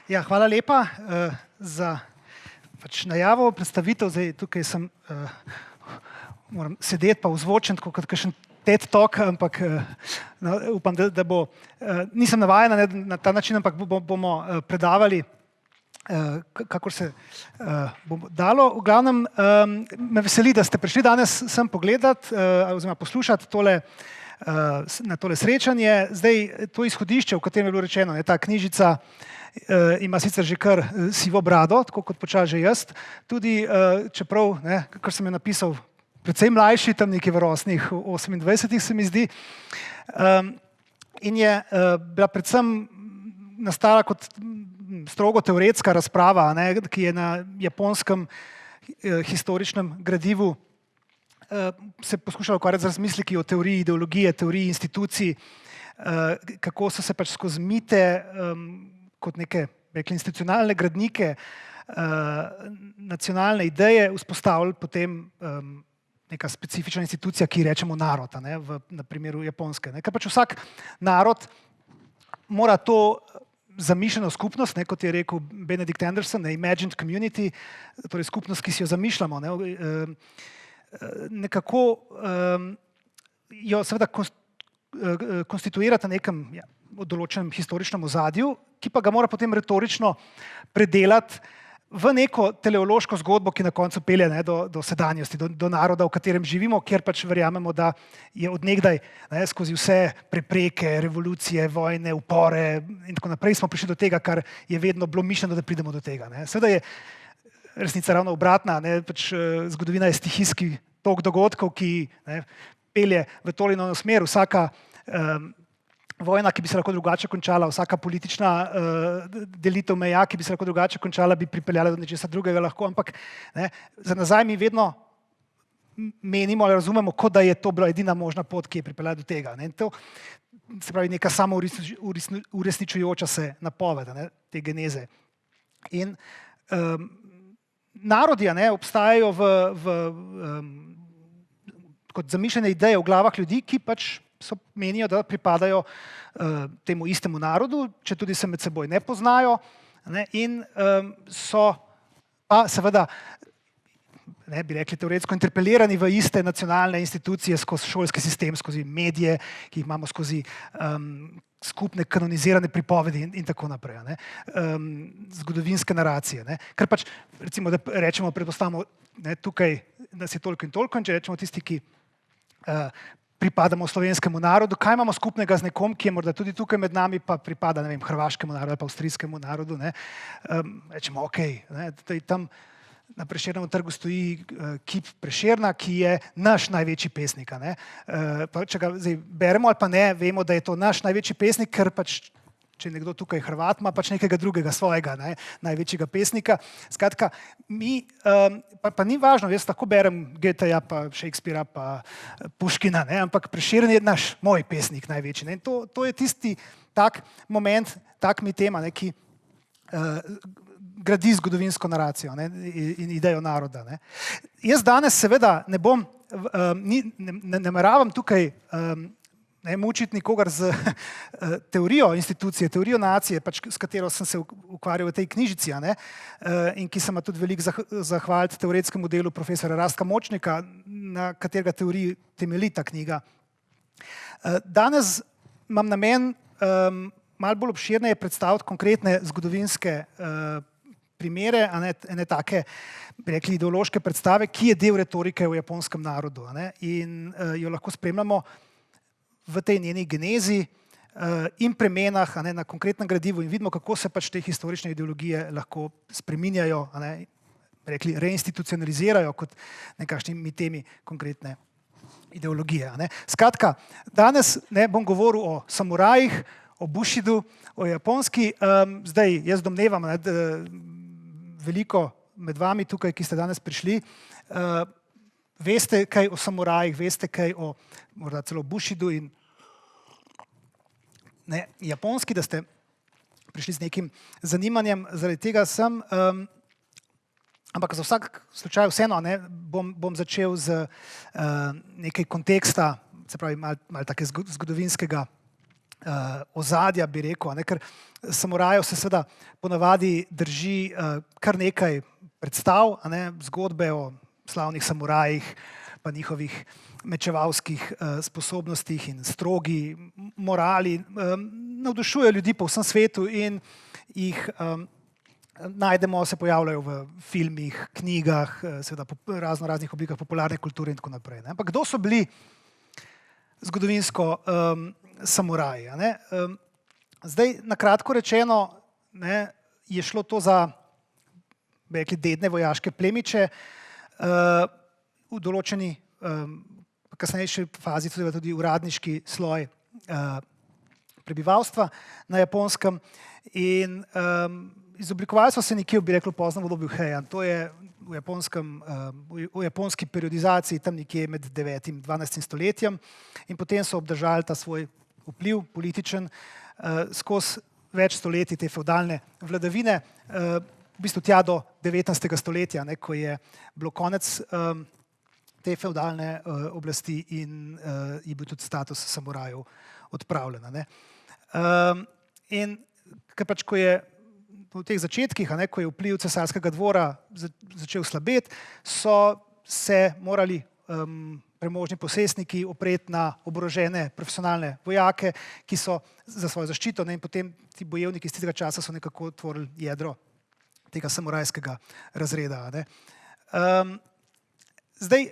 Ja, hvala lepa za najavo, predstavitev. Zdaj, tukaj sem, moram sedeti pa vzvočen, tako kot kakšen TED Talk, ampak no, upam, da bo, nisem navajena na ta način, ampak bomo predavali, kakor se bo dalo. V glavnem, me veseli, da ste prišli danes sem pogledat oziroma poslušati na tole srečanje. Zdaj, to izhodišče, v katerem je bilo rečeno, ta knjižica ima sicer že kar sivo brado, tako kot počasi že jaz, tudi čeprav, kar sem jo napisal, precej mlajši, tam nekje v rosnih 28 se mi zdi, in je bila predvsem nastala kot strogo teoretska razprava, ki je na japonskem historičnem gradivu se poskušala ukvarjati z razmisleki o teoriji ideologije, teoriji institucij, kako so se pač skozi mite kot neke institucionalne gradnike nacionalne ideje vzpostavili potem neka specifična institucija, ki rečemo narod, na primeru Japonske. Ker pač vsak narod mora to zamišljeno skupnost, kot je rekel Benedict Anderson, imagined community, torej skupnost, ki si jo zamišljamo, nekako jo seveda konstituirati na nekem določenem historičnem ozadju, ki pa ga mora potem retorično predelati v neko teleološko zgodbo, ki na koncu pelje do sedanjosti, do naroda, v katerem živimo, kjer pač verjamemo, da je od nekdaj skozi vse prepreke, revolucije, vojne, upore in tako naprej smo prišli do tega, kar je vedno bilo mišljeno, da pridemo do tega. Seveda je resnica ravno obratna, pač zgodovina je stihijski tok dogodkov, ki pelje v to ali ono smer. Vsaka vojna, ki bi se lahko drugače končala, vsaka politična delitev meja, ki bi se lahko drugače končala, bi pripeljala do nečesa drugega lahko, ampak za nazaj mi vedno menimo ali razumemo, kot da je to bila edina možna pot, ki je pripeljala do tega. To se pravi neka samo uresničujoča se napoved te geneze. In narodi obstajajo kot zamišljene ideje v glavah ljudi, ki pač menijo, da pripadajo temu istemu narodu, če tudi se med seboj ne poznajo, in so pa seveda, bi rekli teoretsko, interpelirani v iste nacionalne institucije skozi šolski sistem, skozi medije, ki jih imamo skozi skupne kanonizirane pripovedi in tako naprej. Zgodovinske naracije. Ker pač, recimo, da rečemo, predpostavimo, tukaj nas je toliko in toliko, in če rečemo tisti, ki pripadamo slovenskemu narodu, kaj imamo skupnega z nekom, ki je morda tudi tukaj med nami, pa pripada, ne vem, hrvaškemu narodu ali pa avstrijskemu narodu. Rečemo, tam na Prešernovem trgu stoji kip Prešerna, ki je naš največji pesnik. Če ga zdaj beremo ali pa ne, vemo, da je to naš največji pesnik, ker pač, če je nekdo tukaj Hrvat, ima pač nekega drugega svojega, največjega pesnika. Skratka, mi, pa ni važno, jaz lahko berem Goetheja, pa Shakespearea, pa Puškina, ampak Prešeren je moj pesnik največji. To je tisti tak moment, tak mi tema, ki gradi zgodovinsko naracijo in idejo naroda. Jaz danes seveda ne bom, ne nameravam tukaj mučiti nikogar z teorijo institucije, teorijo nacije, pač, s katero sem se ukvarjal v tej knjižici, in ki sem tudi veliko zahvaliti teoretskemu delu profesora Rastka Močnika, na katerega teoriji temelji ta knjiga. Danes imam namen malo bolj obširneje predstaviti konkretne zgodovinske primere, ene take, bi rekli, ideološke predstave, ki je del retorike v japonskem narodu, in jo lahko spremljamo v tej njeni genezi in premenah na konkretnem gradivu in vidimo, kako se pač te historične ideologije lahko spreminjajo, rekli, reinstitucionalizirajo kot nekakšnimi temi konkretne ideologije. Skratka, danes bom govoril o samurajih, o Bushidu, o japonski. Zdaj, jaz domnevam, da veliko med vami tukaj, ki ste danes prišli, veste kaj o samurajih, veste kaj o morda celo Bushidu in japonski, da ste prišli z nekim zanimanjem, zaradi tega sem, ampak za vsak slučaj vseeno bom začel z nekaj konteksta, se pravi malo take zgodovinskega ozadja, bi rekel, ker samurajev se seveda ponavadi drži kar nekaj predstav, zgodbe o slavnih samurajih, pa njihovih mečevalskih sposobnostih in strogi morali. Navdušuje ljudi po vsem svetu in jih najdemo, se pojavljajo v filmih, knjigah, seveda raznih oblikah popularne kulture in tako naprej. Ampak kdo so bili zgodovinsko samuraji? Zdaj, na kratko rečeno, je šlo to za, bi rekli, dedne vojaške plemiče, v določeni kasnejši fazi tudi uradniški sloj prebivalstva na Japonskem in izoblikovali so se nekje, bi rekel, v poznem obdobju Heian. To je v japonski periodizaciji tam nekje med 9. in 12. stoletjem in potem so obdržali ta svoj vpliv političen skozi več stoletij te fevdalne vladavine, v bistvu tja do 19. stoletja, ko je bilo konec te fevdalne oblasti in je bil tudi status samurajev odpravljen. In ko je v teh začetkih, ko je vpliv cesarskega dvora začel slabeti, so se morali premožni posestniki opreti na oborožene profesionalne vojake, ki so za svojo zaščito, in potem ti bojevniki iz tistega časa so nekako tvorili jedro tega samurajskega razreda. Zdaj,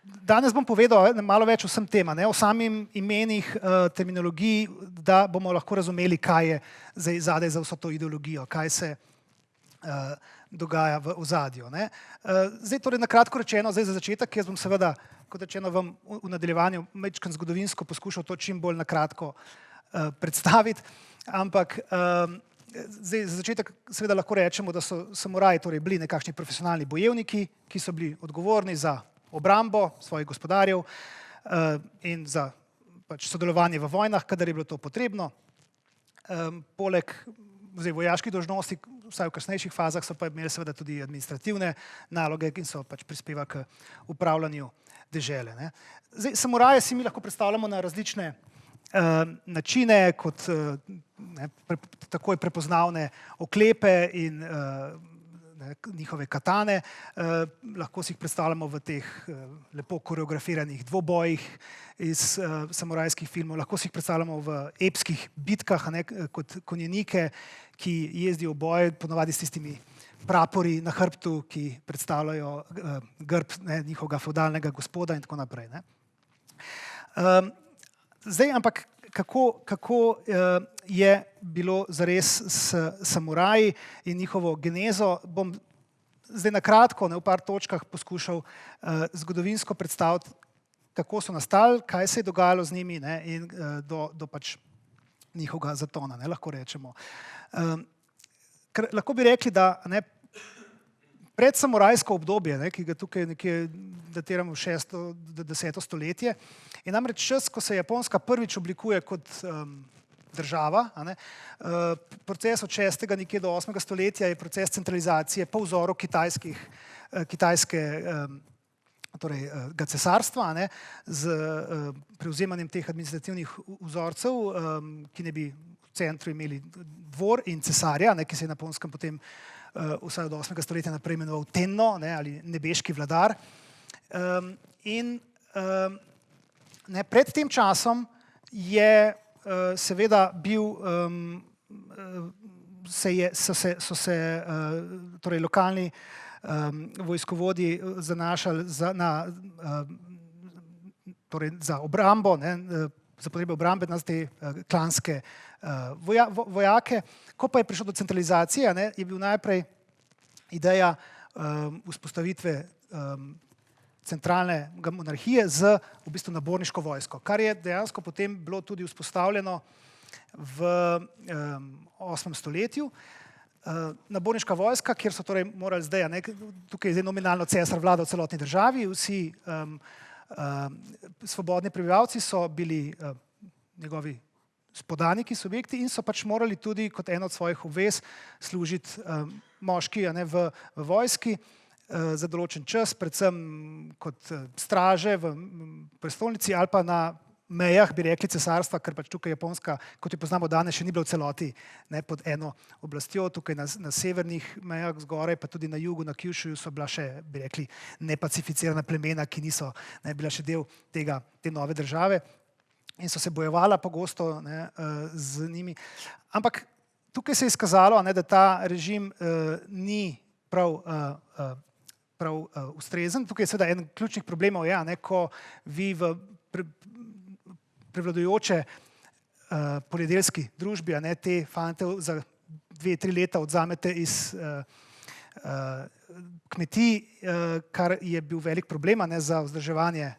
danes bom povedal malo več o vsem tem, o samih imenih, terminologiji, da bomo lahko razumeli, kaj je zadaj za vso to ideologijo, kaj se dogaja v ozadju. Zdaj, torej, na kratko rečeno, zdaj za začetek, jaz bom seveda, kot rečeno, vam v nadaljevanju majčkeno zgodovinsko poskušal to čim bolj na kratko predstaviti, ampak zdaj, za začetek seveda lahko rečemo, da so samuraji torej bili nekakšni profesionalni bojevniki, ki so bili odgovorni za obrambo svojih gospodarjev in za sodelovanje v vojnah, kadar je bilo to potrebno. Poleg vojaških dolžnosti, vsaj v kasnejših fazah, so pa imeli seveda tudi administrativne naloge in so prispevali k upravljanju dežele. Zdaj, samuraje si mi lahko predstavljamo na različne načine, kot takoj prepoznavne oklepe in njihove katane. Lahko si jih predstavljamo v teh lepo koreografiranih dvobojih iz samurajskih filmov, lahko si jih predstavljamo v epskih bitkah kot konjenike, ki jezdijo v boj, ponavadi s tistimi prapori na hrbtu, ki predstavljajo grb njihovega fevdalnega gospoda in tako naprej. Zdaj, ampak kako je bilo zares s samuraji in njihovo genezo, bom zdaj na kratko, v par točkah poskušal zgodovinsko predstaviti, kako so nastali, kaj se je dogajalo z njimi in do pač njihovega zatona, lahko rečemo. Lahko bi rekli, da predsamurajsko obdobje, ki ga tukaj nekje datiramo v 6. do 10. stoletje, je namreč čas, ko se Japonska prvič oblikuje kot država. Proces od 6. nekje do 8. stoletja je proces centralizacije po vzoru kitajskega cesarstva, z prevzemanjem teh administrativnih vzorcev, ki ne bi v centru imeli dvor in cesarja, ki se je na Japonskem potem vsaj od 8. stoletja naprej imenoval Tenno ali nebeški vladar. In pred tem časom je seveda so se lokalni vojskovodji zanašali za obrambo, za potrebe obrambe na te klanske vojake. Ko pa je prišlo do centralizacije, je bil najprej ideja vzpostavitve centralne monarhije z v bistvu naborniško vojsko, kar je dejansko potem bilo tudi vzpostavljeno v 8. stoletju. Naborniška vojska, kjer so torej morali zdaj, tukaj je zdaj nominalno cesar vladal v celotni državi, vsi svobodni prebivalci so bili njegovi spodaniki, subjekti in so pač morali tudi kot eno od svojih obvez služiti moški v vojski za določen čas, predvsem kot straže v prestolnici ali pa na mejah, bi rekli, cesarstva, ker pač tukaj Japonska, kot jo poznamo danes, še ni bila v celoti pod eno oblastjo. Tukaj na severnih mejah zgoraj, pa tudi na jugu, na Kyushuju so bila še, bi rekli, nepacificirana plemena, ki niso bila še del te nove države in so se bojevala pogosto z njimi. Ampak tukaj se je izkazalo, da ta režim ni prav ustrezen. Tukaj je seveda en ključnih problemov, ko vi v prevladujoče poljedelski družbi, te fante za 2-3 leta odzamete iz kmetij, kar je bil velik problem za vzdrževanje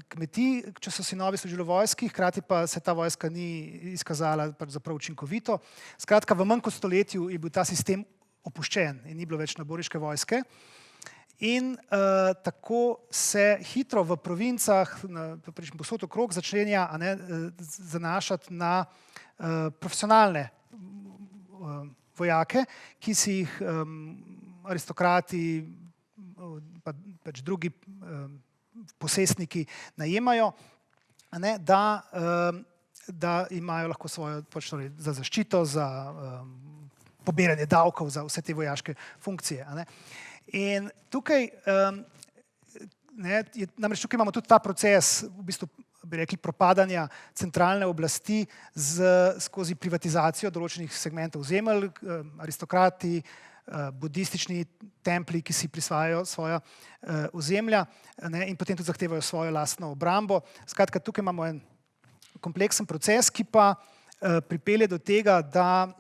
kmetij, če so sinovi služili v vojski, hkrati pa se ta vojska ni izkazala za prav učinkovito. Skratka, v manj kot stoletju je bil ta sistem opuščen in ni bilo več naboriške vojske. In tako se hitro v provincah, posod okrog, začenja zanašati na profesionalne vojake, ki si jih aristokrati, pač drugi posestniki najemajo, da imajo lahko svojo za zaščito, za pobiranje davkov, za vse te vojaške funkcije. In tukaj, namreč tukaj imamo tudi ta proces, v bistvu bi rekli, propadanja centralne oblasti skozi privatizacijo določenih segmentov ozemelj, aristokrati, budistični templji, ki si prisvajajo svoja ozemlja in potem tudi zahtevajo svojo lastno obrambo. Skratka, tukaj imamo en kompleksen proces, ki pa pripelje do tega, da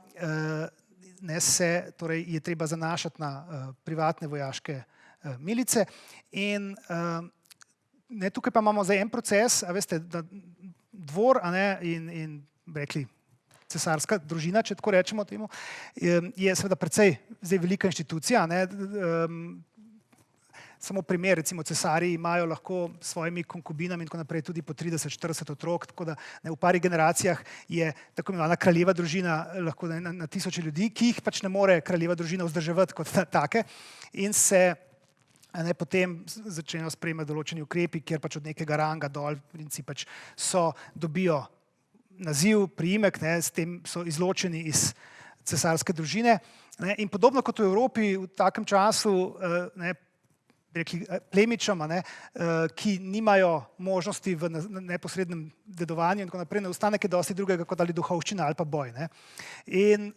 je treba zanašati na privatne vojaške milice. In tukaj pa imamo zdaj en proces, veste, da dvor in rekli cesarska družina, če tako rečemo temu, je seveda precej zdaj velika inštitucija. Samo primer, recimo cesarji imajo lahko s svojimi konkubinami in tako naprej tudi po 30-40 otrok, tako da v pari generacijah je tako imenovana kraljeva družina lahko na tisoče ljudi, ki jih pač ne more kraljeva družina vzdrževati kot take in se potem začnejo sprejemati določeni ukrepi, kjer pač od nekega ranga dol pač dobijo naziv, priimek, s tem so izločeni iz cesarske družine. In podobno kot v Evropi v takem času plemičem, ki nimajo možnosti v neposrednem dedovanju in tako naprej, ne ostane kaj dosti drugega kot ali duhovščina ali pa boj. In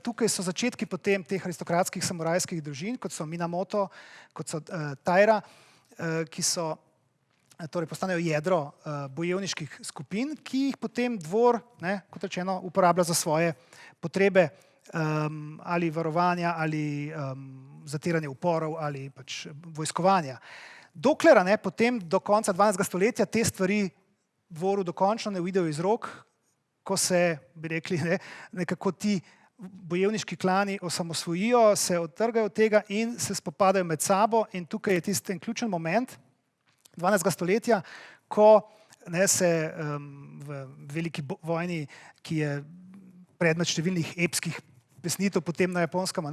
tukaj so začetki potem teh aristokratskih samurajskih družin, kot so Minamoto, kot so Taira, ki so postanejo jedro bojevniških skupin, ki jih potem dvor, kot rečeno, uporablja za svoje potrebe ali varovanja, ali zatiranje uporov, ali pač vojskovanja. Dokler potem do konca 12. stoletja te stvari dvoru dokončno ne uidejo iz rok, ko se, bi rekli, nekako ti bojevniški klani osamosvojijo, se odtrgajo od tega in se spopadajo med sabo. In tukaj je tisti ključen moment 12. stoletja, ko se v veliki vojni, ki je predmet številnih epskih pesnitev potem na Japonskem,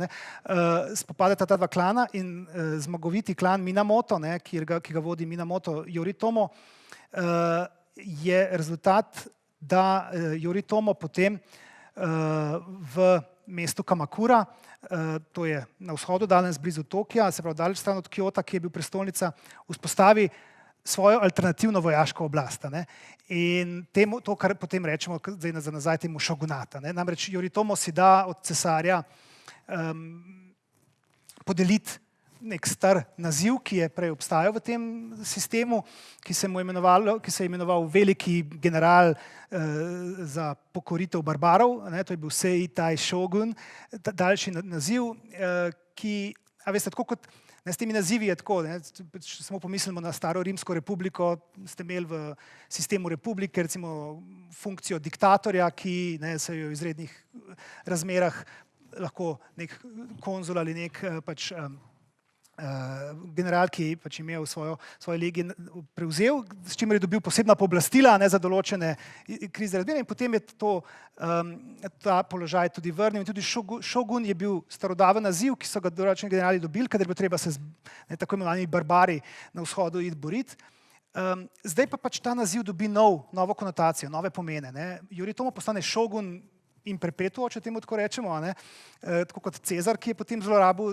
spopadata ta dva klana in zmagoviti klan Minamoto, ki ga vodi Minamoto Yoritomo, je rezultat, da Yoritomo potem v mestu Kamakura, to je na vzhodu, danes blizu Tokija, se pravi daleč stran od Kjota, ki je bil prestolnica, vzpostavi svojo alternativno vojaško oblast. In to, kar potem rečemo zdaj za nazaj temu šogunata. Namreč Yoritomo si da od cesarja podeliti nek star naziv, ki je prej obstajal v tem sistemu, ki se je imenoval veliki general za pokoritev barbarov, to je bil Seitai Shogun, daljši naziv, ki, veste, tako kot s temi nazivi je tako, če samo pomislimo na staro Rimsko republiko, ste imeli v sistemu republike recimo funkcijo diktatorja, ki se je v izrednih razmerah lahko nek konzul ali nek pač general, ki pač imel svoje legije prevzel, s čimer je dobil posebna pooblastila za določene krizne razmere in potem je ta položaj tudi vrnil. In tudi šogun je bil starodaven naziv, ki so ga določeni generali dobili, kadar je bilo treba se z tako imenovanimi barbari na vzhodu iti boriti. Zdaj pa pač ta naziv dobi novo konotacijo, nove pomene. Ne. Yoritomo postane šogun in perpetuo, če temu tako rečemo, ne. Tako kot Cezar, ki je potem zlorabil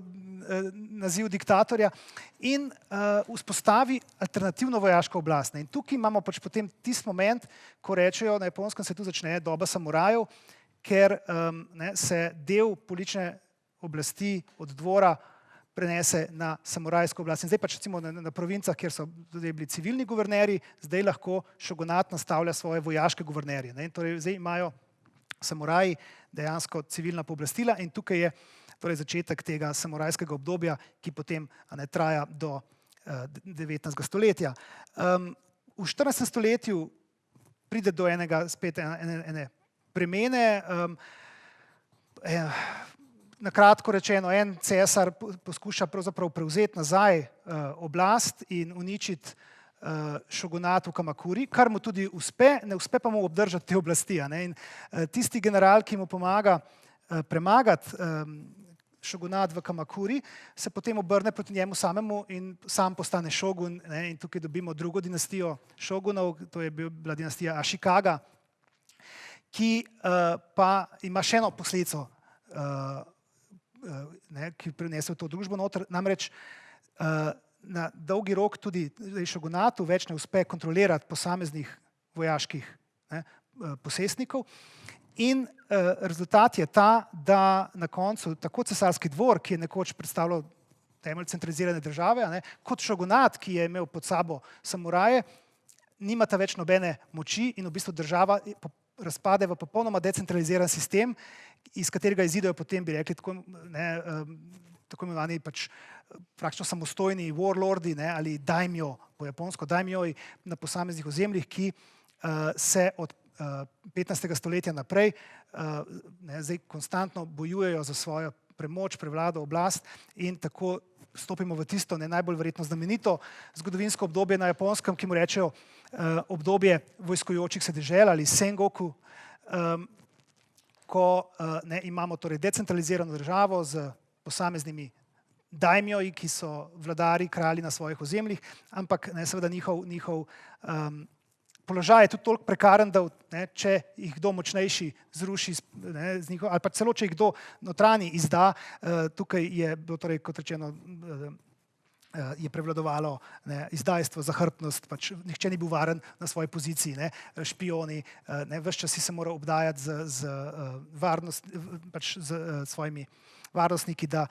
naziv diktatorja in vzpostavi alternativno vojaško oblast. Ne. In tukaj imamo pač potem tisti moment, ko rečejo, na Japonskem se tu začne doba samurajev, ker se del politične oblasti od dvora prenese na samurajsko oblast. In zdaj pač recimo na provincah, kjer so bili civilni guvernerji, zdaj lahko šogunat nastavlja svoje vojaške guvernerje. Ne. Torej zdaj imajo samuraji dejansko civilna pooblastila in tukaj je torej začetek tega samurajskega obdobja, ki potem traja do 19. stoletja. V 14. stoletju pride do ene premene, na kratko rečeno, en cesar poskuša pravzaprav prevzeti nazaj oblast in uničiti šogunat v Kamakuri, kar mu tudi uspe, ne uspe pa mu obdržati te oblasti. In tisti general, ki mu pomaga premagati šogunat v Kamakuri, se potem obrne proti njemu samemu in sam postane šogun. In tukaj dobimo drugo dinastijo šogunov, to je bila dinastija Ashikaga, ki pa ima še eno posledico, ki prinese v to družbo noter, namreč na dolgi rok tudi šogunatu več ne uspe kontrolirati posameznih vojaških posestnikov in rezultat je ta, da na koncu tako cesarski dvor, ki je nekoč predstavljal temelj centralizirane države, kot šogunat, ki je imel pod sabo samuraje, nimata več nobene moči in v bistvu država razpade v popolnoma decentraliziran sistem, iz katerega izidejo potem, bi rekli, tako imenovani pač praktično samostojni warlordi ali daimyo, po japonsko daimyoji na posameznih ozemljih, ki se od 15. stoletja naprej zdaj konstantno bojujejo za svojo premoč, prevlado, oblast in tako stopimo v tisto najbolj verjetno znamenito zgodovinsko obdobje na Japonskem, ki mu rečejo obdobje vojskujočih se dežel ali sengoku, ko imamo torej decentralizirano državo z posameznimi daimyoji, ki so vladari, kralji na svojih ozemljih, ampak seveda njihov položaj je tudi toliko prekaren, da če jih kdo močnejši zruši ali pa celo če jih kdo notranji izda, tukaj je bilo torej, kot rečeno, je prevladovalo izdajstvo, zahrbtnost, pač nihče ni bil varen na svoji poziciji, špioni, ves čas si se moral obdajati z svojimi varnostniki, da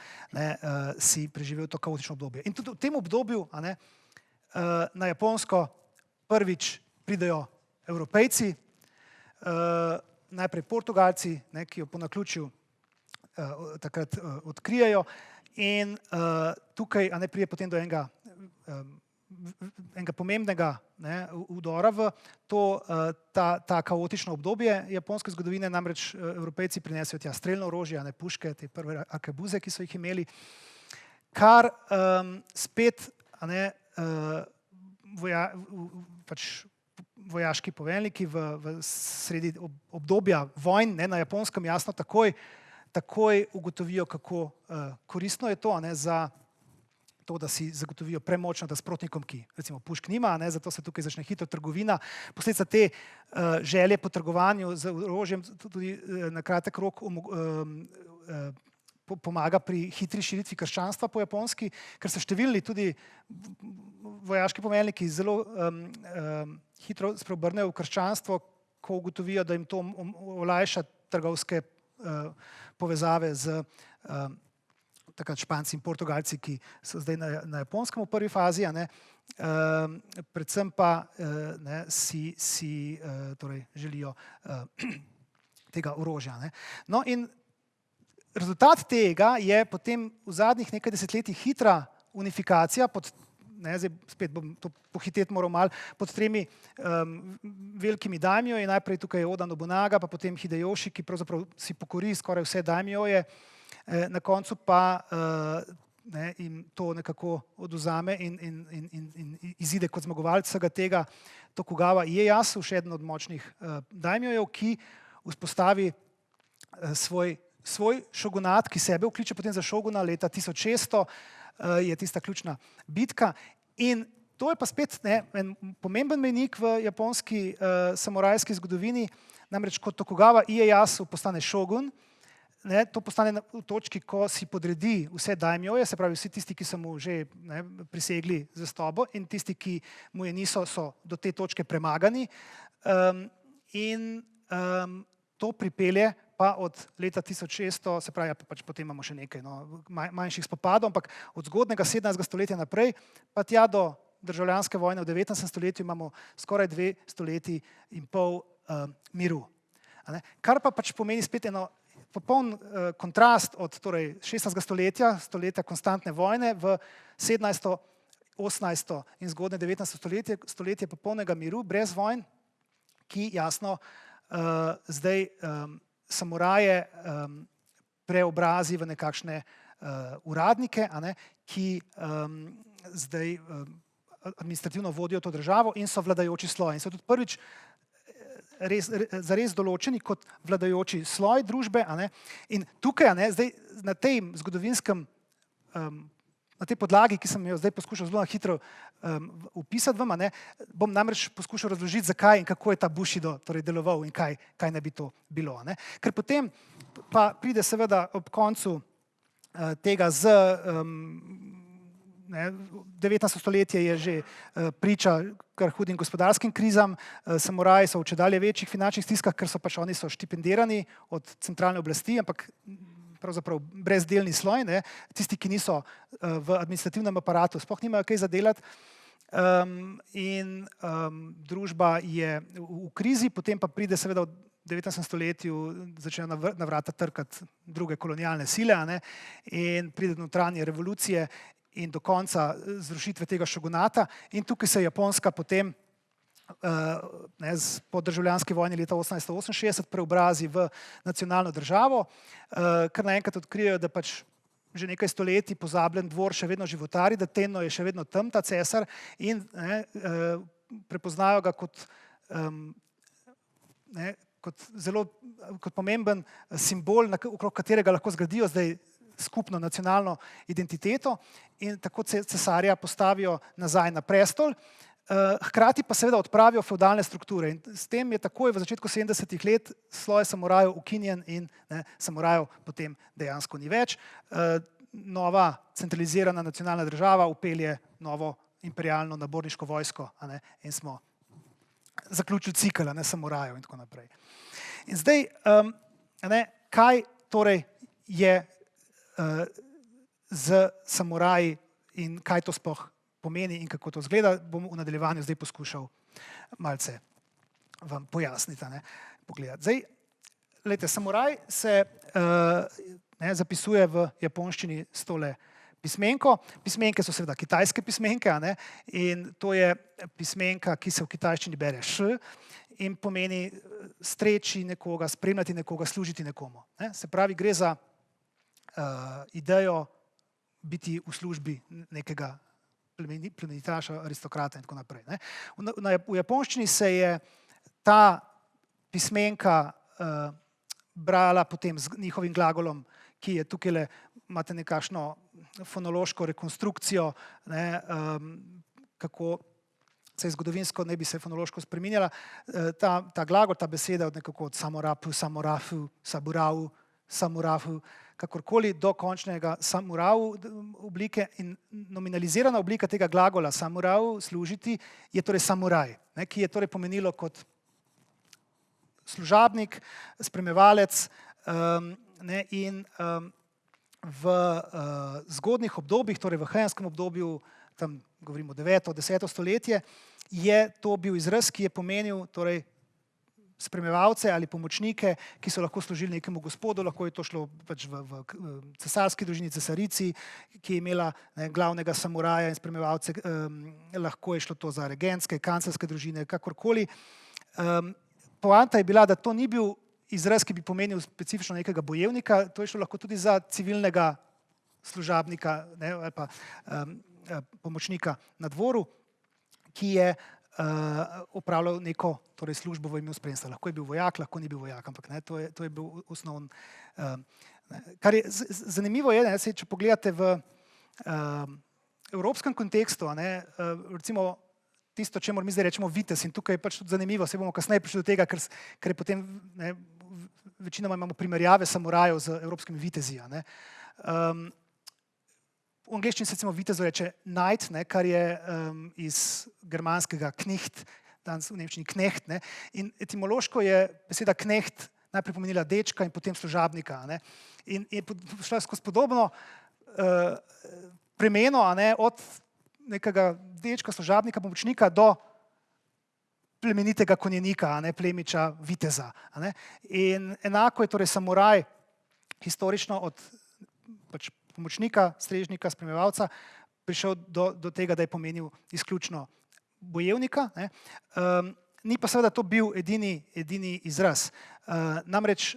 si preživel to kaotično obdobje. In tudi v tem obdobju na Japonsko prvič pridejo Evropejci, najprej Portugalci, ki jo po naključju takrat odkrijejo in tukaj pride potem do enega pomembnega udora v ta kaotično obdobje japonske zgodovine, namreč Evropejci prinesejo tja strelno orožje, puške, te prve arkebuze, ki so jih imeli, kar spet vojaški poveljniki v sredi obdobja vojn na Japonskem jasno takoj ugotovijo, kako koristno je to za to, da si zagotovijo premoč nad nasprotnikom, ki recimo pušk nima, zato se tukaj začne hitro trgovina. Posledica te želje po trgovanju z orožjem tudi na kratek rok pomaga pri hitri širitvi krščanstva po Japonski, ker se številni tudi vojaški poveljniki zelo hitro spreobrnejo v krščanstvo, ko ugotovijo, da jim to olajša trgovske povezave z takrat Španci in Portugalci, ki so zdaj na Japonskem v prvi fazi, predvsem pa si torej želijo tega orožja. No in rezultat tega je potem v zadnjih nekaj desetletjih hitra unifikacija zdaj spet bom to pohiteti moral malo, pod tremi velikimi daimyoji, najprej tukaj je Oda Nobunaga, pa potem Hidejoši, ki pravzaprav si pokori skoraj vse daimyoje, na koncu pa jim to nekako odvzame in izide kot zmagovalec vsega tega Tokugawa Ieyasu, še eden od močnih daimyojev, ki vzpostavi svoj šogunat, ki sebe vkliče potem za šoguna leta 1600, je tista ključna bitka in to je pa spet en pomemben mejnik v japonski samurajski zgodovini, namreč kot Tokugawa Ieyasu postane šogun, to postane v točki, ko si podredi vse daimjoje, se pravi vsi tisti, ki so mu že prisegli zvestobo in tisti, ki mu je niso, so do te točke premagani. To pripelje pa od leta 1600, se pravi, pač potem imamo še nekaj manjših spopadov, ampak od zgodnega 17. stoletja naprej, pa tja do državljanske vojne v 19. stoletju imamo skoraj 2 stoletji in pol miru. Kar pa pač pomeni spet eno popoln kontrast od torej 16. stoletja konstantne vojne v 17., 18. in zgodne 19. stoletje popolnega miru, brez vojn, ki jasno zdaj samuraje preobrazi v nekakšne uradnike, ki zdaj administrativno vodijo to državo in so vladajoči sloj. In so tudi prvič zares določeni kot vladajoči sloj družbe. In tukaj, zdaj na tem zgodovinskem, na tej podlagi, ki sem jo zdaj poskušal zelo hitro opisati vam, bom namreč poskušal razložiti, zakaj in kako je ta Bushido torej deloval in kaj naj bi to bilo. Ker potem pa pride seveda ob koncu tega z 19. stoletje je že priča kar hudim gospodarskim krizam, samuraji so v čedalje večjih finančnih stiskah, ker so pač oni so štipendirani od centralne oblasti, ampak pravzaprav brezdelni sloj, tisti, ki niso v administrativnem aparatu, sploh nimajo kaj za delati. Družba je v krizi, potem pa pride seveda v 19. stoletju začnejo na vrata trkati druge kolonialne sile in pride do notranje revolucije in do konca zrušitve tega šogunata. In tukaj se Japonska potem po državljanski vojni leta 1868 preobrazi v nacionalno državo, ker naenkrat odkrijejo, da pač že nekaj stoletij pozabljen dvor še vedno životari, da Tenno je še vedno tam, ta cesar, in prepoznajo ga kot pomemben simbol, okrog katerega lahko zgradijo zdaj skupno nacionalno identiteto in tako cesarja postavijo nazaj na prestol, hkrati pa seveda odpravijo fevdalne strukture. In s tem je takoj v začetku 70. let sloj samurajev ukinjen in samurajev potem dejansko ni več. Nova centralizirana nacionalna država upelje novo imperialno naborniško vojsko in smo zaključili cikel samurajev in tako naprej. In zdaj, kaj torej je z samuraji in kaj to sploh pomeni in kako to izgleda, bom v nadaljevanju zdaj poskušal malce vam pojasniti, pogledati. Zdaj, glejte, samuraj se zapisuje v japonščini s tole pismenko. Pismenke so seveda kitajske pismenke in to je pismenka, ki se v kitajščini bere š in pomeni streči nekoga, spremljati nekoga, služiti nekomu. Se pravi, gre za idejo biti v službi nekega plemenitaša, aristokrata in tako naprej. V japonščini se je ta pismenka brala potem z njihovim glagolom, ki je tukaj, imate nekakšno fonološko rekonstrukcijo, kako se zgodovinsko ne bi se fonološko spreminjala. Ta glagol, ta beseda od samorapu, samorafu, saburau, samurafu, kakorkoli do končnega samurau oblike in nominalizirana oblika tega glagola samurau, služiti, je torej samuraj, ki je torej pomenilo kot služabnik, spremljevalec in v zgodnjih obdobjih, torej v heianskem obdobju, tam govorimo 9., 10. stoletje, je to bil izraz, ki je pomenil torej spremljevalce ali pomočnike, ki so lahko služili nekemu gospodu, lahko je to šlo pač v cesarski družini, cesarici, ki je imela glavnega samuraja in spremljevalce, lahko je šlo to za regentske, kanclerske družine, kakorkoli. Poanta je bila, da to ni bil izraz, ki bi pomenil specifično nekega bojevnika, to je šlo lahko tudi za civilnega služabnika ali pa pomočnika na dvoru, ki je opravljal neko torej službo v imenu spremstva. Lahko je bil vojak, lahko ni bil vojak, ampak to je bil osnovni. Kar je zanimivo je, če pogledate v evropskem kontekstu, recimo tisto, čemur mi zdaj rečemo vitez, in tukaj je pač tudi zanimivo, se bomo kasneje prišli do tega, ker je potem, večinoma imamo primerjave samurajev z evropskimi vitezi. V angleščini se recimo vitezu reče knight, kar je iz germanskega knecht, danes v nemščini knecht, in etimološko je beseda knecht najprej pomenila dečka in potem služabnika. In je šla skozi podobno premeno, od nekega dečka, služabnika, pomočnika do plemenitega konjenika, plemiča, viteza. In enako je torej samuraj historično od pač pomočnika, strežnika, spremljevalca prišel do tega, da je pomenil izključno bojevnika. Ni pa seveda to bil edini izraz. Namreč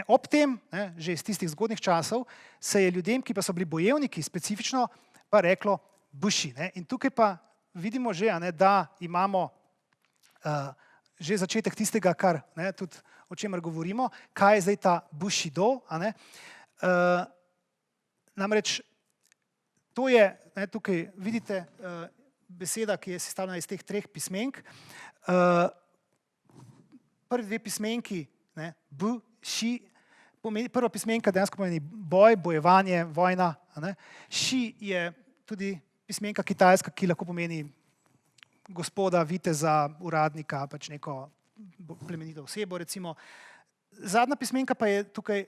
ob tem, že iz tistih zgodnjih časov, se je ljudem, ki pa so bili bojevniki specifično, pa reklo buši. In tukaj pa vidimo že, da imamo že začetek tistega, kar tudi o čemer govorimo, kaj je zdaj ta bushido. Namreč to je, tukaj vidite beseda, ki je sestavljena iz teh treh pismenk. Prvi dve pismenki, bu, ši, prva pismenka dejansko pomeni boj, bojevanje, vojna. Ši je tudi pismenka kitajska, ki lahko pomeni gospoda, viteza, uradnika, pač neko plemenito osebo, recimo. Zadnja pismenka pa je tukaj,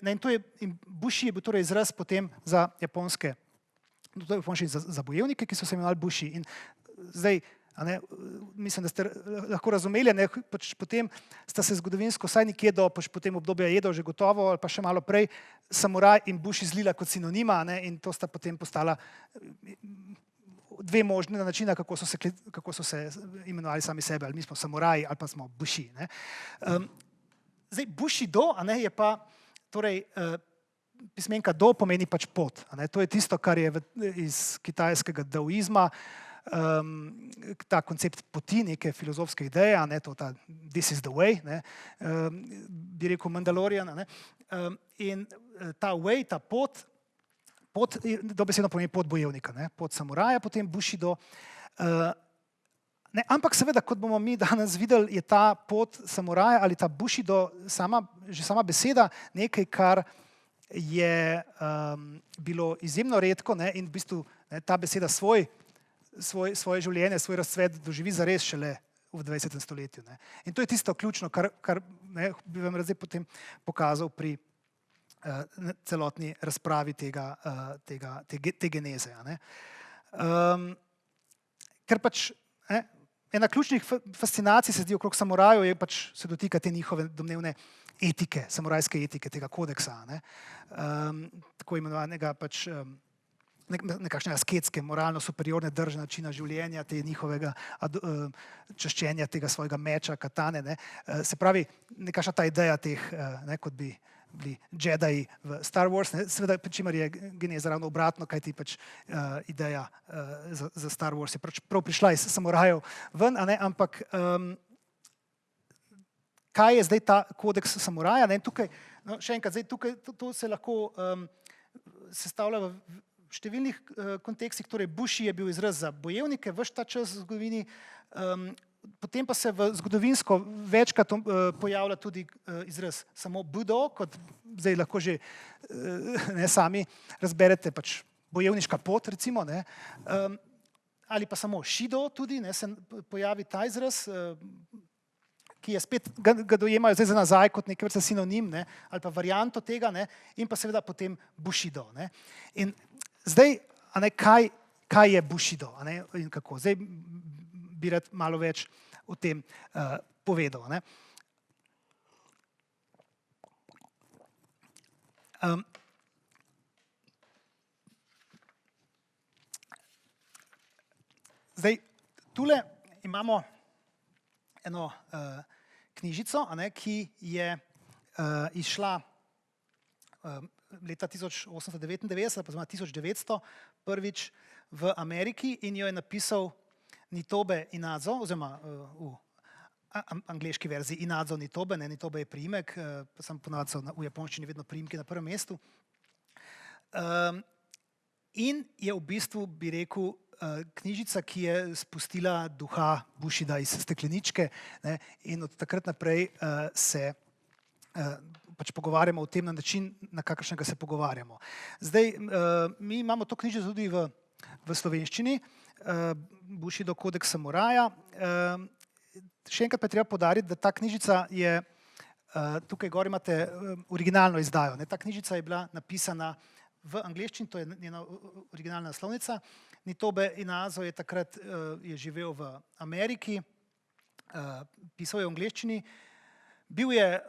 in buši je bil torej izraz potem za japonske, za bojevnike, ki so se imenovali buši. In zdaj, mislim, da ste lahko razumeli, pač potem sta se zgodovinsko vsaj nekje do potem obdobja Edov že gotovo, ali pa še malo prej, samuraj in buši zlila kot sinonima, in to sta potem postala dve možne načina, kako so se imenovali sami sebe, ali mi smo samuraji ali pa smo buši. Zdaj, bushido je pa, torej, pismenka do pomeni pač pot. To je tisto, kar je iz kitajskega daoizma, ta koncept poti, neke filozofske ideje, ta this is the way, bi rekel Mandalorian. In ta way, ta pot dobesedno pomeni pot bojevnika, pot samuraja, potem bushido. Ampak seveda, kot bomo mi danes videli, je ta pot samuraja ali ta bushido, že sama beseda, nekaj, kar je bilo izjemno redko, in v bistvu ta beseda svoje življenje, svoj razcvet doživi zares šele v 20. stoletju. In to je tisto ključno, kar bi vam zdaj potem pokazal pri celotni razpravi te geneze. Ker pač ena ključnih fascinacij se zdi okrog samurajev je pač se dotika te njihove domnevne etike, samurajske etike, tega kodeksa, tako imenovanega pač nekakšne asketske, moralno superiorne drže načina življenja, te njihovega čaščenja tega svojega meča, katane. Se pravi, nekakšna ta ideja teh, kot bi bili Jedi v Star Wars, seveda, pri čemer je geneza ravno obratno, kajti pač ideja za Star Wars je prav prišla iz samurajev ven, ampak kaj je zdaj ta kodeks samuraja? Tukaj, še enkrat, tukaj to se lahko sestavlja v številnih kontekstih, torej buši je bil izraz za bojevnike ves ta čas v zgodovini, potem pa se zgodovinsko večkrat pojavlja tudi izraz samo budo, kot zdaj lahko že sami razberete, pač bojevniška pot, recimo, ali pa samo šido tudi, se pojavi ta izraz, ki je spet, ga dojemajo zdaj za nazaj kot neke vrste sinonim, ali pa varianto tega, in pa seveda potem bushido. In zdaj, kaj je bushido in kako? Zdaj bi rad malo več o tem povedal. Zdaj, tule imamo eno knjižico, ki je izšla leta 1899, pa 1900, prvič v Ameriki, in jo je napisal Nitobe Inazo, oziroma v angleški verziji Inazo Nitobe, Nitobe je priimek, pa sem ponavadi v japonščini vedno priimki na prvem mestu. in je v bistvu, bi rekel, knjižica, ki je spustila duha Bushida iz stekleničke, ne, in od takrat naprej se pač pogovarjamo o tem na način, na kakršnega se pogovarjamo. Zdaj, mi imamo to knjižico tudi v slovenščini, Bushido kodeks samuraja. Še enkrat pa je treba poudariti, da ta knjižica je, tukaj gor imate originalno izdajo. Ta knjižica je bila napisana v angleščini, to je njena originalna naslovnica. Nitobe Inazo je takrat je živel v Ameriki, pisal je v angleščini. Bil je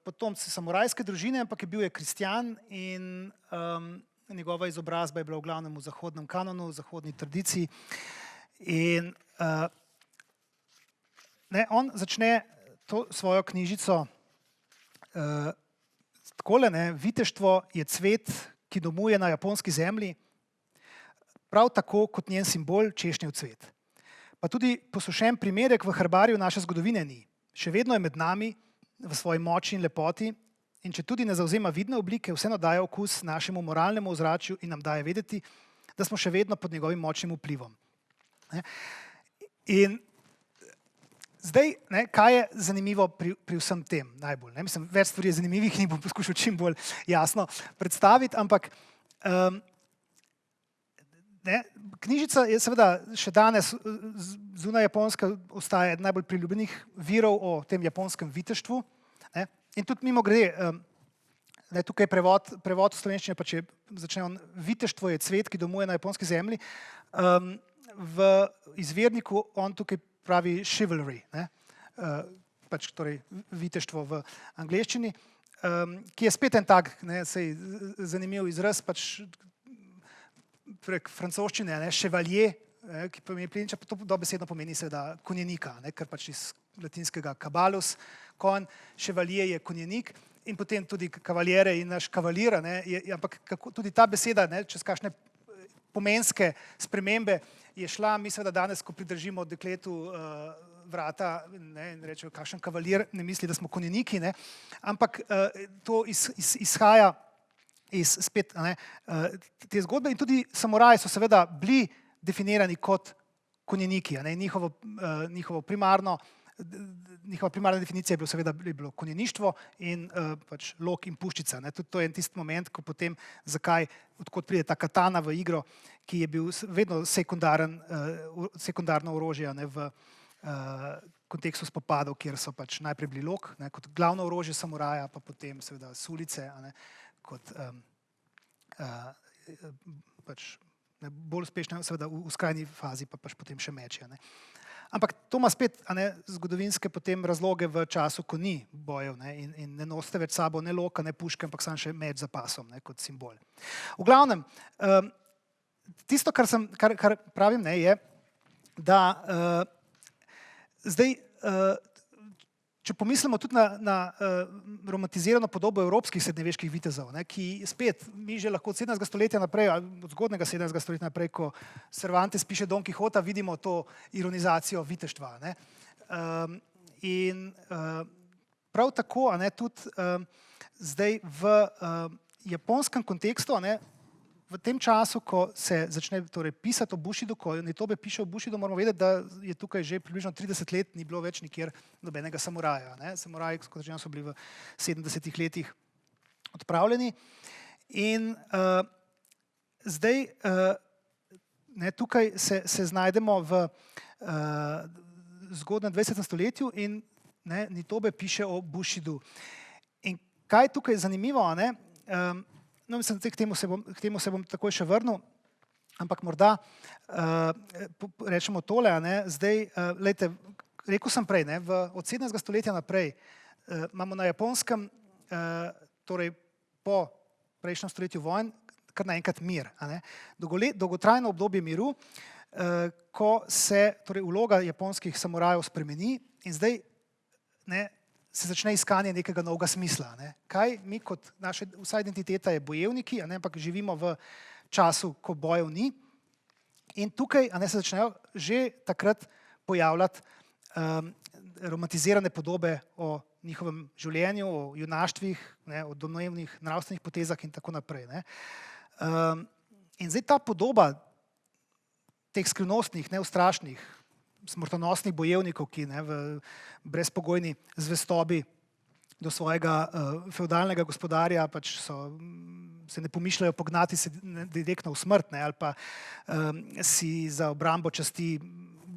potomec samurajske družine, ampak bil je kristjan in njegova izobrazba je bila v glavnem v zahodnem kanonu, v zahodni tradiciji. In on začne to svojo knjižico takole, viteštvo je cvet, ki domuje na japonski zemlji, prav tako kot njen simbol češnjev cvet. Pa tudi posušen primerek v herbariju naše zgodovine ni. Še vedno je med nami v svoji moči in lepoti in če tudi ne zavzema vidne oblike, vseeno daje okus našemu moralnemu ozračju in nam daje vedeti, da smo še vedno pod njegovim močnim vplivom. In zdaj, kaj je zanimivo pri vsem tem najbolj? Mislim, več stvari je zanimivih in bom poskušal čim bolj jasno predstaviti, ampak knjižica je seveda še danes zunaj Japonske ostaja eden najbolj priljubljenih virov o tem japonskem viteštvu. In tudi mimogrede, tukaj prevod v slovenščini, pa če začne on, viteštvo je cvet, ki domuje na japonski zemlji, v izvirniku on tukaj pravi chivalry, pač torej viteštvo v angleščini, ki je spet en tak zanimiv izraz, pač prek francoščine, chevalier, ki pomeni pleniča, pa to dobesedno pomeni seveda konjenika, ker pač iz latinskega cabalus, konj, chevalier je konjenik in potem tudi kavaljere in naš kavalir, ampak tudi ta beseda, čez kakšne pomenske spremembe je šla, mi seveda danes, ko pridržimo dekletu vrata in rečejo, kakšen kavalir, ne misli, da smo konjeniki, ampak to izhaja iz spet te zgodbe in tudi samuraji so seveda bili definirani kot konjeniki. Njihova primarna definicija je bilo seveda konjeništvo in pač lok in puščica. Tudi to je tisti moment, ko potem odkot pride ta katana v igro, ki je bil vedno sekundarno orožje v kontekstu spopadov, kjer so pač najprej bili lok kot glavno orožje samuraja, pa potem seveda sulice kot pač bolj uspešne, seveda v skrajni fazi pa pač potem še meče. Ampak to ima spet zgodovinske potem razloge v času, ko ni bojev in ne nosite več sabo ne loka, ne puške, ampak samo še meč za pasom kot simbol. V glavnem, tisto, kar pravim, je, da zdaj, če pomislimo tudi na romantizirano podobo evropskih srednjeveških vitezov, ki spet, mi že lahko od 17. stoletja naprej, od zgodnega 17. stoletja naprej, ko Cervantes piše Don Quixota, vidimo to ironizacijo viteštva. In prav tako tudi zdaj v japonskem kontekstu, v tem času, ko se začne pisati o Bushidu, ko Nitobe piše o Bushidu, moramo vedeti, da je tukaj že približno 30 let ni bilo več nikjer nobenega samuraja. Samuraji, kot rečeno, so bili v 70-ih letih odpravljeni. In zdaj tukaj se znajdemo v zgodnjem 20. stoletju in Nitobe piše o Bushidu. In kaj je tukaj zanimivo, mislim, k temu se bom takoj še vrnil, ampak morda rečemo tole, zdaj, glejte, rekel sem prej, od 17. stoletja naprej imamo na Japonskem, torej po prejšnjem stoletju vojn, kar naenkrat mir. Dolgotrajno obdobje miru, ko se vloga japonskih samurajev spremeni in zdaj se začne iskanje nekega novega smisla. Kaj mi kot naša vsa identiteta je bojevniki, ampak živimo v času, ko bojev ni. In tukaj se začnejo že takrat pojavljati romantizirane podobe o njihovem življenju, o junaštvih, o domnevnih nravstvenih potezah in tako naprej. In zdaj ta podoba teh skrivnostnih, neustrašnih, smrtonosnih bojevnikov, ki v brezpogojni zvestobi do svojega fevdalnega gospodarja pač se ne pomišljajo pognati se direktno v smrt, ali pa si za obrambo časti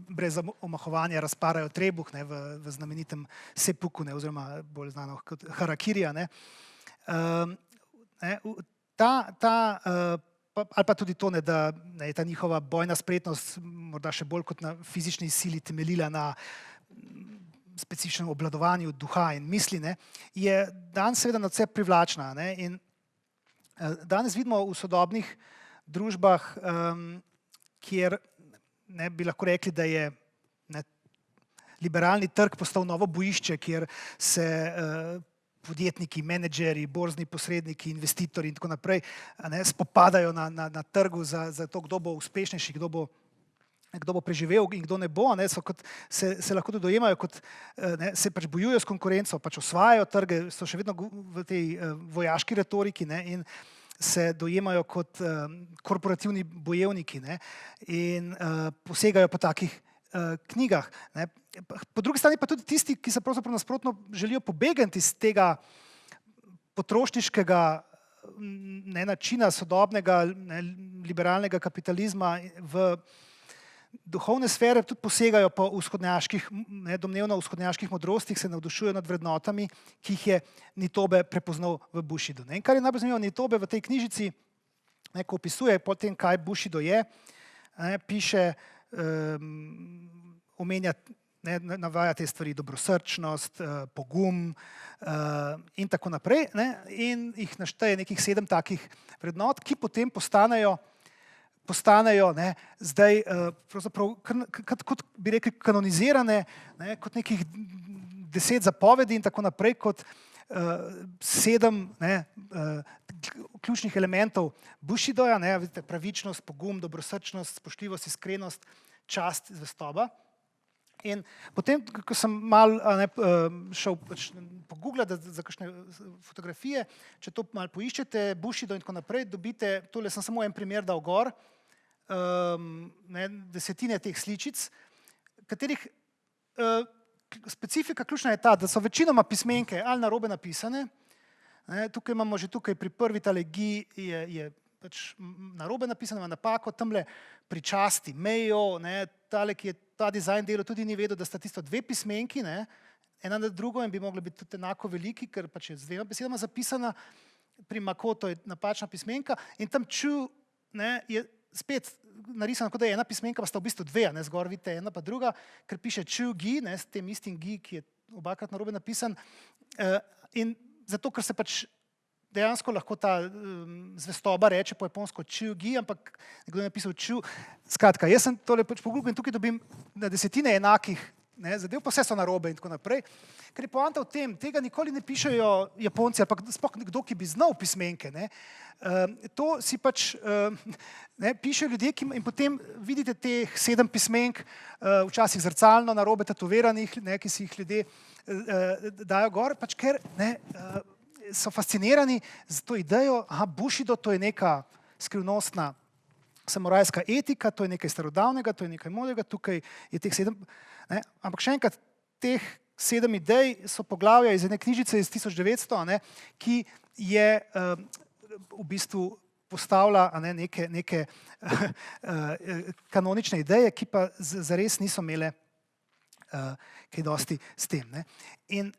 brez omahovanja razparajo trebuh v znamenitem sepuku, oziroma bolj znano kot harakirija. Ali pa tudi to, da je ta njihova bojna spretnost morda še bolj kot na fizični sili temeljila na specifičnem obvladovanju duha in misli, je danes seveda nadvse privlačna. In danes vidimo v sodobnih družbah, kjer bi lahko rekli, da je liberalni trg postal novo bojišče, kjer se podjetniki, menedžeri, borzni posredniki, investitorji in tako naprej spopadajo na trgu za to, kdo bo uspešnejši, kdo bo preživel in kdo ne bo. Se lahko tudi dojemajo, kot se pač bojujejo s konkurenco, pač osvajajo trge, so še vedno v tej vojaški retoriki in se dojemajo kot korporativni bojevniki in posegajo po takih knjigah. Po drugi strani pa tudi tisti, ki se pravzaprav nasprotno želijo pobegati iz tega potrošniškega načina sodobnega liberalnega kapitalizma v duhovne sfere, tudi posegajo po domnevno vzhodnjaških modrostih, se navdušujejo nad vrednotami, ki jih je Nitobe prepoznal v Bushidu. In kar je najbolj zanimivo, Nitobe v tej knjižici, ko opisuje potem, kaj Bushido je, piše, omenja, navaja te stvari, dobrosrčnost, pogum in tako naprej, in jih našteje nekih 7 takih vrednot, ki potem postanejo zdaj pravzaprav, kot bi rekli, kanonizirane, kot nekih 10 zapovedi in tako naprej, kot 7 ključnih elementov Bushidoja, vidite, pravičnost, pogum, dobrosrčnost, spoštljivost, iskrenost, čast, zvestoba. In potem, ko sem malo šel pogooglati za kakšne fotografije, če to malo poiščete, Bushido in tako naprej, dobite, tole sem samo en primer dal gor, desetine teh sličic, katerih specifika ključna je ta, da so večinoma pismenke ali narobe napisane. Tukaj imamo že pri prvi tale G je pač narobe napisano, ima napako, tamle pri časti, mejo, tale, ki je ta dizajn delal, tudi ni vedel, da sta tisto 2 pismenki, ena na drugo in bi mogli biti tudi enako veliki, ker pač je z 2 besedama zapisana, pri Makoto je napačna pismenka in tam ču je spet narisano, kot da je ena pismenka, pa sta v bistvu 2, zgor vidite ena pa druga, ker piše ču gi, s tem istim gi, ki je obakrat narobe napisan, in zato, ker se pač dejansko lahko ta zvestoba reče po japonsko ču gi, ampak nekdo je napisal ču. Skratka, jaz sem tole pač pogooglal in tukaj dobim na desetine enakih zadev, pa vse so narobe in tako naprej. Ker je poanta v tem, tega nikoli ne pišejo Japonci, ali pa sploh nekdo, ki bi znal pismenke. To si pač pišejo ljudje, in potem vidite teh 7 pismenk, včasih zrcalno narobe tatoviranih, ki si jih ljudje dajo gor, pač ker so fascinirani z to idejo, Bushido, to je neka skrivnostna samurajska etika, to je nekaj starodavnega, to je nekaj modrega, tukaj je teh 7, ampak še enkrat, teh 7 idej so poglavja iz ene knjižice iz 1900, ki je v bistvu postavlja neke kanonične ideje, ki pa zares niso imele kaj dosti s tem. In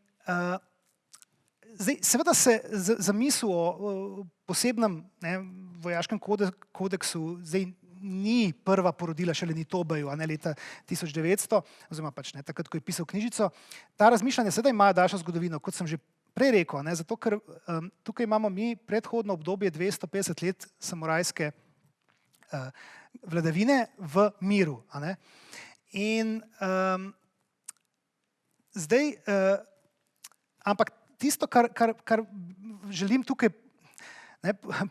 zdaj, seveda se zamisel o posebnem vojaškem kodeksu zdaj ni prva porodila šele Nitobeju, leta 1900, oziroma pač takrat, ko je pisal knjižico. Ta razmišljanja sedaj imajo daljšo zgodovino, kot sem že prej rekel, zato ker tukaj imamo mi predhodno obdobje 250 let samurajske vladavine v miru. In zdaj, ampak tisto, kar želim tukaj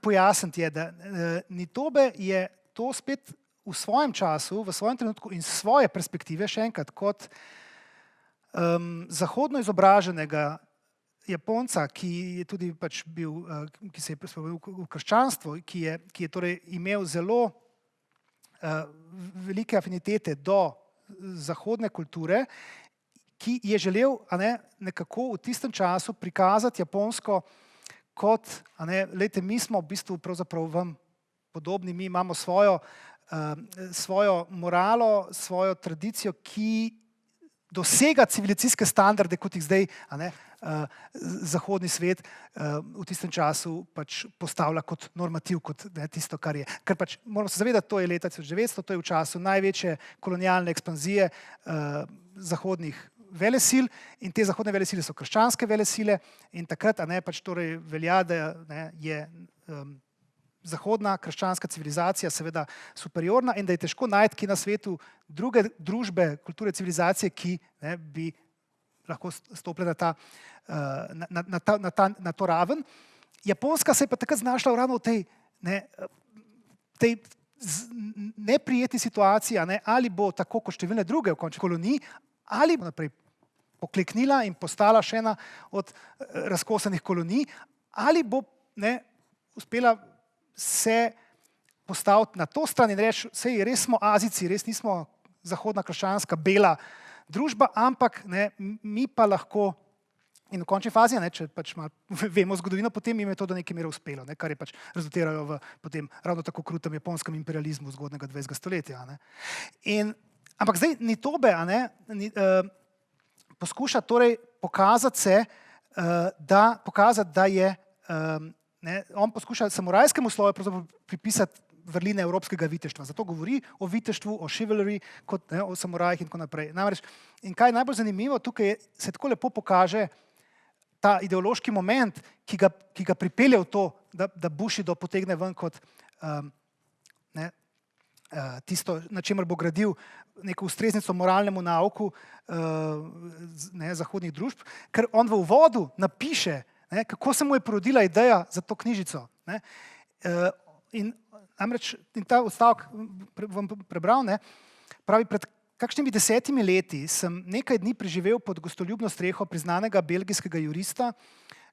pojasniti, je, da Nitobe je to spet v svojem času, v svojem trenutku in svoje perspektive, še enkrat, kot zahodno izobraženega Japonca, ki je tudi pač bil, ki se je spremenil v krščanstvo, ki je torej imel zelo velike afinitete do zahodne kulture, ki je želel nekako v tistem času prikazati Japonsko kot, lejte, mi smo v bistvu pravzaprav vam podobni, mi imamo svojo moralo, svojo tradicijo, ki dosega civilizacijske standarde, kot jih zdaj zahodni svet v tistem času pač postavlja kot normativ, kot tisto, kar je. Ker pač moramo se zavedati, to je leta 1900, to je v času največje kolonialne ekspanzije zahodnih velesil in te zahodne velesile so krščanske velesile in takrat pač torej velja, da je zahodna krščanska civilizacija seveda superiorna in da je težko najti na svetu druge družbe, kulture, civilizacije, ki bi lahko stopile na to raven. Japonska se je pa takrat znašla ravno v tej neprijetni situaciji, ali bo tako kot številne druge v končni koloniji, ali bo naprej pokleknila in postala še ena od razkosanih kolonij, ali bo uspela se postaviti na to stran in reči, sej res smo Azijci, res nismo zahodna krščanska bela družba, ampak mi pa lahko, in v končni fazi, če pač vemo zgodovino, potem jim je to do neke mere uspelo, kar je pač rezultiralo v potem ravno tako krutem japonskem imperializmu zgodnega 20. stoletja. Ampak zdaj Nitobe poskuša torej pokazati, da je on poskuša samurajskemu sloju pripisati vrline evropskega viteštva. Zato govori o viteštvu, o chivalry, kot o samurajih in tako naprej. In kaj je najbolj zanimivo, tukaj se tako lepo pokaže ta ideološki moment, ki ga pripelje v to, da Bushido potegne ven kot tisto, na čemer bo gradil neko ustreznico moralnemu nauku zahodnih družb, ker on v uvodu napiše, kako se mu je porodila ideja za to knjižico. In ta odstavek vam prebral, pravi, pred kakšnimi 10 leti sem nekaj dni preživel pod gostoljubno streho priznanega belgijskega jurista,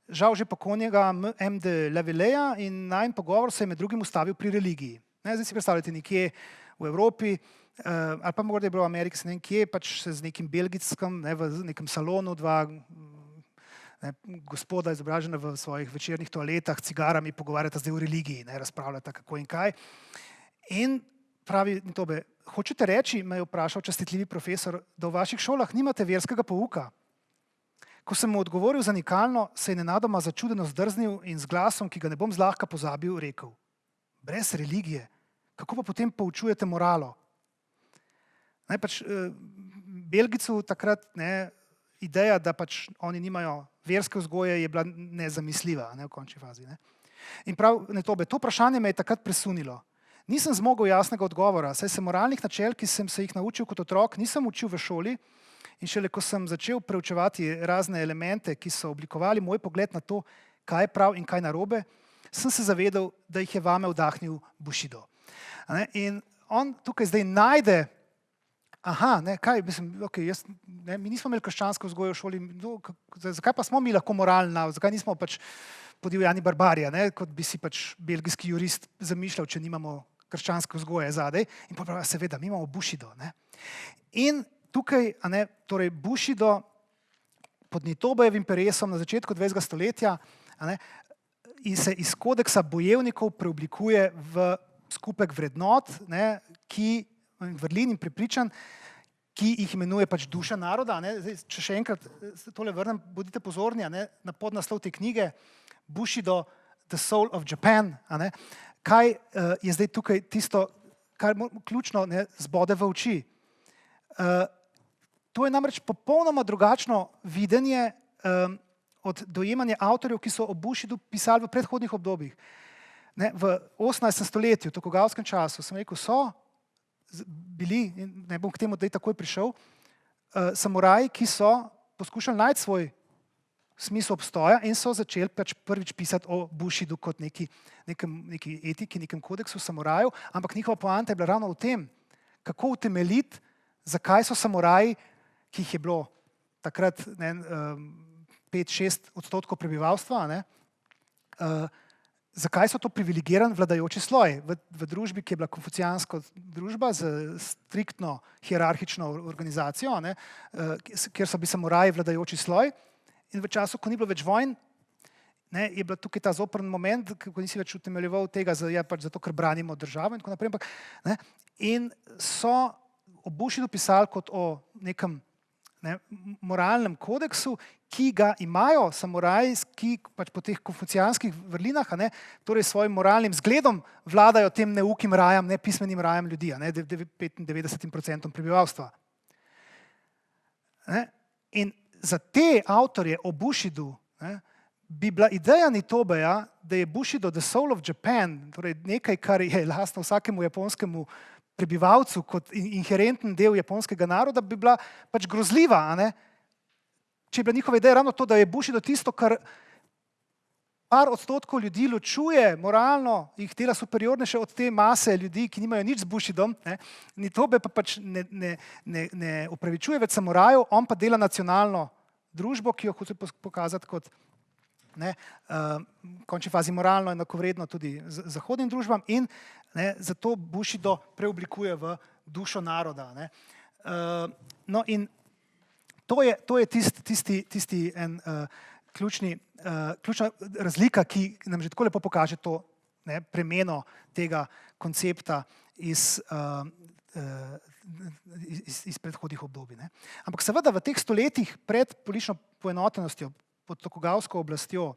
žal že pokojnega M. de Lavelleja, in najin pogovor se je med drugim ustavil pri religiji. Zdaj si predstavljate nekje v Evropi, ali pa morda je bilo v Ameriki, se ne vem kje, pač se z nekim belgijskim, v nekem salonu, dva gospoda izobražena v svojih večernih toaletah, cigarami, pogovarjata zdaj o religiji, razpravljata kako in kaj. In pravi Nitobe, hočete reči, me je vprašal častitljivi profesor, da v vaših šolah nimate verskega pouka? Ko sem mu odgovoril zanikalno, se je nenadoma začudeno zdrznil in z glasom, ki ga ne bom zlahka pozabil, rekel: brez religije, kako pa potem poučujete moralo? Belgijcu takrat ideja, da pač oni nimajo verske vzgoje, je bila nezamisljiva v končni fazi. In prav Nitobe, to vprašanje me je takrat presunilo. Nisem zmogel jasnega odgovora, saj se moralnih načel, ki sem se jih naučil kot otrok, nisem učil v šoli in šele ko sem začel preučevati razne elemente, ki so oblikovali moj pogled na to, kaj je prav in kaj narobe, sem se zavedal, da jih je vame vdahnil Bushido. In on tukaj zdaj najde, mi nismo imeli krščanske vzgoje v šoli, zakaj pa smo mi lahko moralna, zakaj nismo pač podivjani barbarija, kot bi si pač belgijski jurist zamišljal, če nimamo krščanske vzgoje zadaj. In pa pravi, seveda, mi imamo Bushido. In tukaj, torej Bushido pod Nitobejevim peresom na začetku 20. stoletja in se iz kodeksa bojevnikov preoblikuje v skupek vrednot, vrlin in prepričanj, ki jih imenuje pač duša naroda. Če še enkrat tole vrnem, bodite pozorni na podnaslov te knjige Bushido, The Soul of Japan. Kaj je zdaj tukaj tisto, kar ključno zbode v oči? To je namreč popolnoma drugačno videnje od dojemanja avtorjev, ki so o Bushidu pisali v predhodnih obdobjih. V 18. stoletju, v Tokugavskem času, sem rekel, so bili, ne bom k temu, da je takoj prišel, samuraji, ki so poskušali najti svoj smisel obstoja in so začeli pač prvič pisati o Bushidu kot neki etiki, nekem kodeksu samurajev, ampak njihova poanta je bila ravno v tem, kako utemeljiti, zakaj so samuraji, ki jih je bilo takrat 5-6% prebivalstva, ne, zakaj so to privilegiran vladajoči sloj v družbi, ki je bila konfucijanska družba z striktno hierarhično organizacijo, ne, kjer so bili samuraji vladajoči sloj, in v času, ko ni bilo več vojn, ne, je bil tukaj ta zoprn moment, ko nisi več utemeljeval tega, pač zato, ker branimo državo in tako naprej. Ne, in so o Bushidu pisali kot o nekem moralnem kodeksu, ki ga imajo samuraji, ki pač po teh konfucijanskih vrlinah, torej svojim moralnim zgledom vladajo tem neukim rajam, nepismenim rajam ljudi, 95% prebivalstva. Ne? In za te avtorje o Bushidu bi bila ideja Nitobeja, da je Bushido the soul of Japan, torej nekaj, kar je lastno vsakemu japonskemu prebivalcu kot inherenten del japonskega naroda, bi bila pač grozljiva. Če je bila njihova ideja ravno to, da je Bushido tisto, kar par odstotkov ljudi ločuje moralno, jih dela superiornejše od te mase ljudi, ki nimajo nič z Bushidom, Nitobe pa pač ne upravičuje več samurajev, on pa dela nacionalno družbo, ki jo hoče pokazati kot v končni fazi moralno enakovredno tudi zahodnim družbam in zato Bushido preoblikuje v dušo naroda. No in to je tisti en ključna razlika, ki nam že tako lepo pokaže to premeno tega koncepta iz predhodnih obdobij. Ampak seveda v teh stoletjih pred politično poenotenostjo, pod Tokugavsko oblastjo,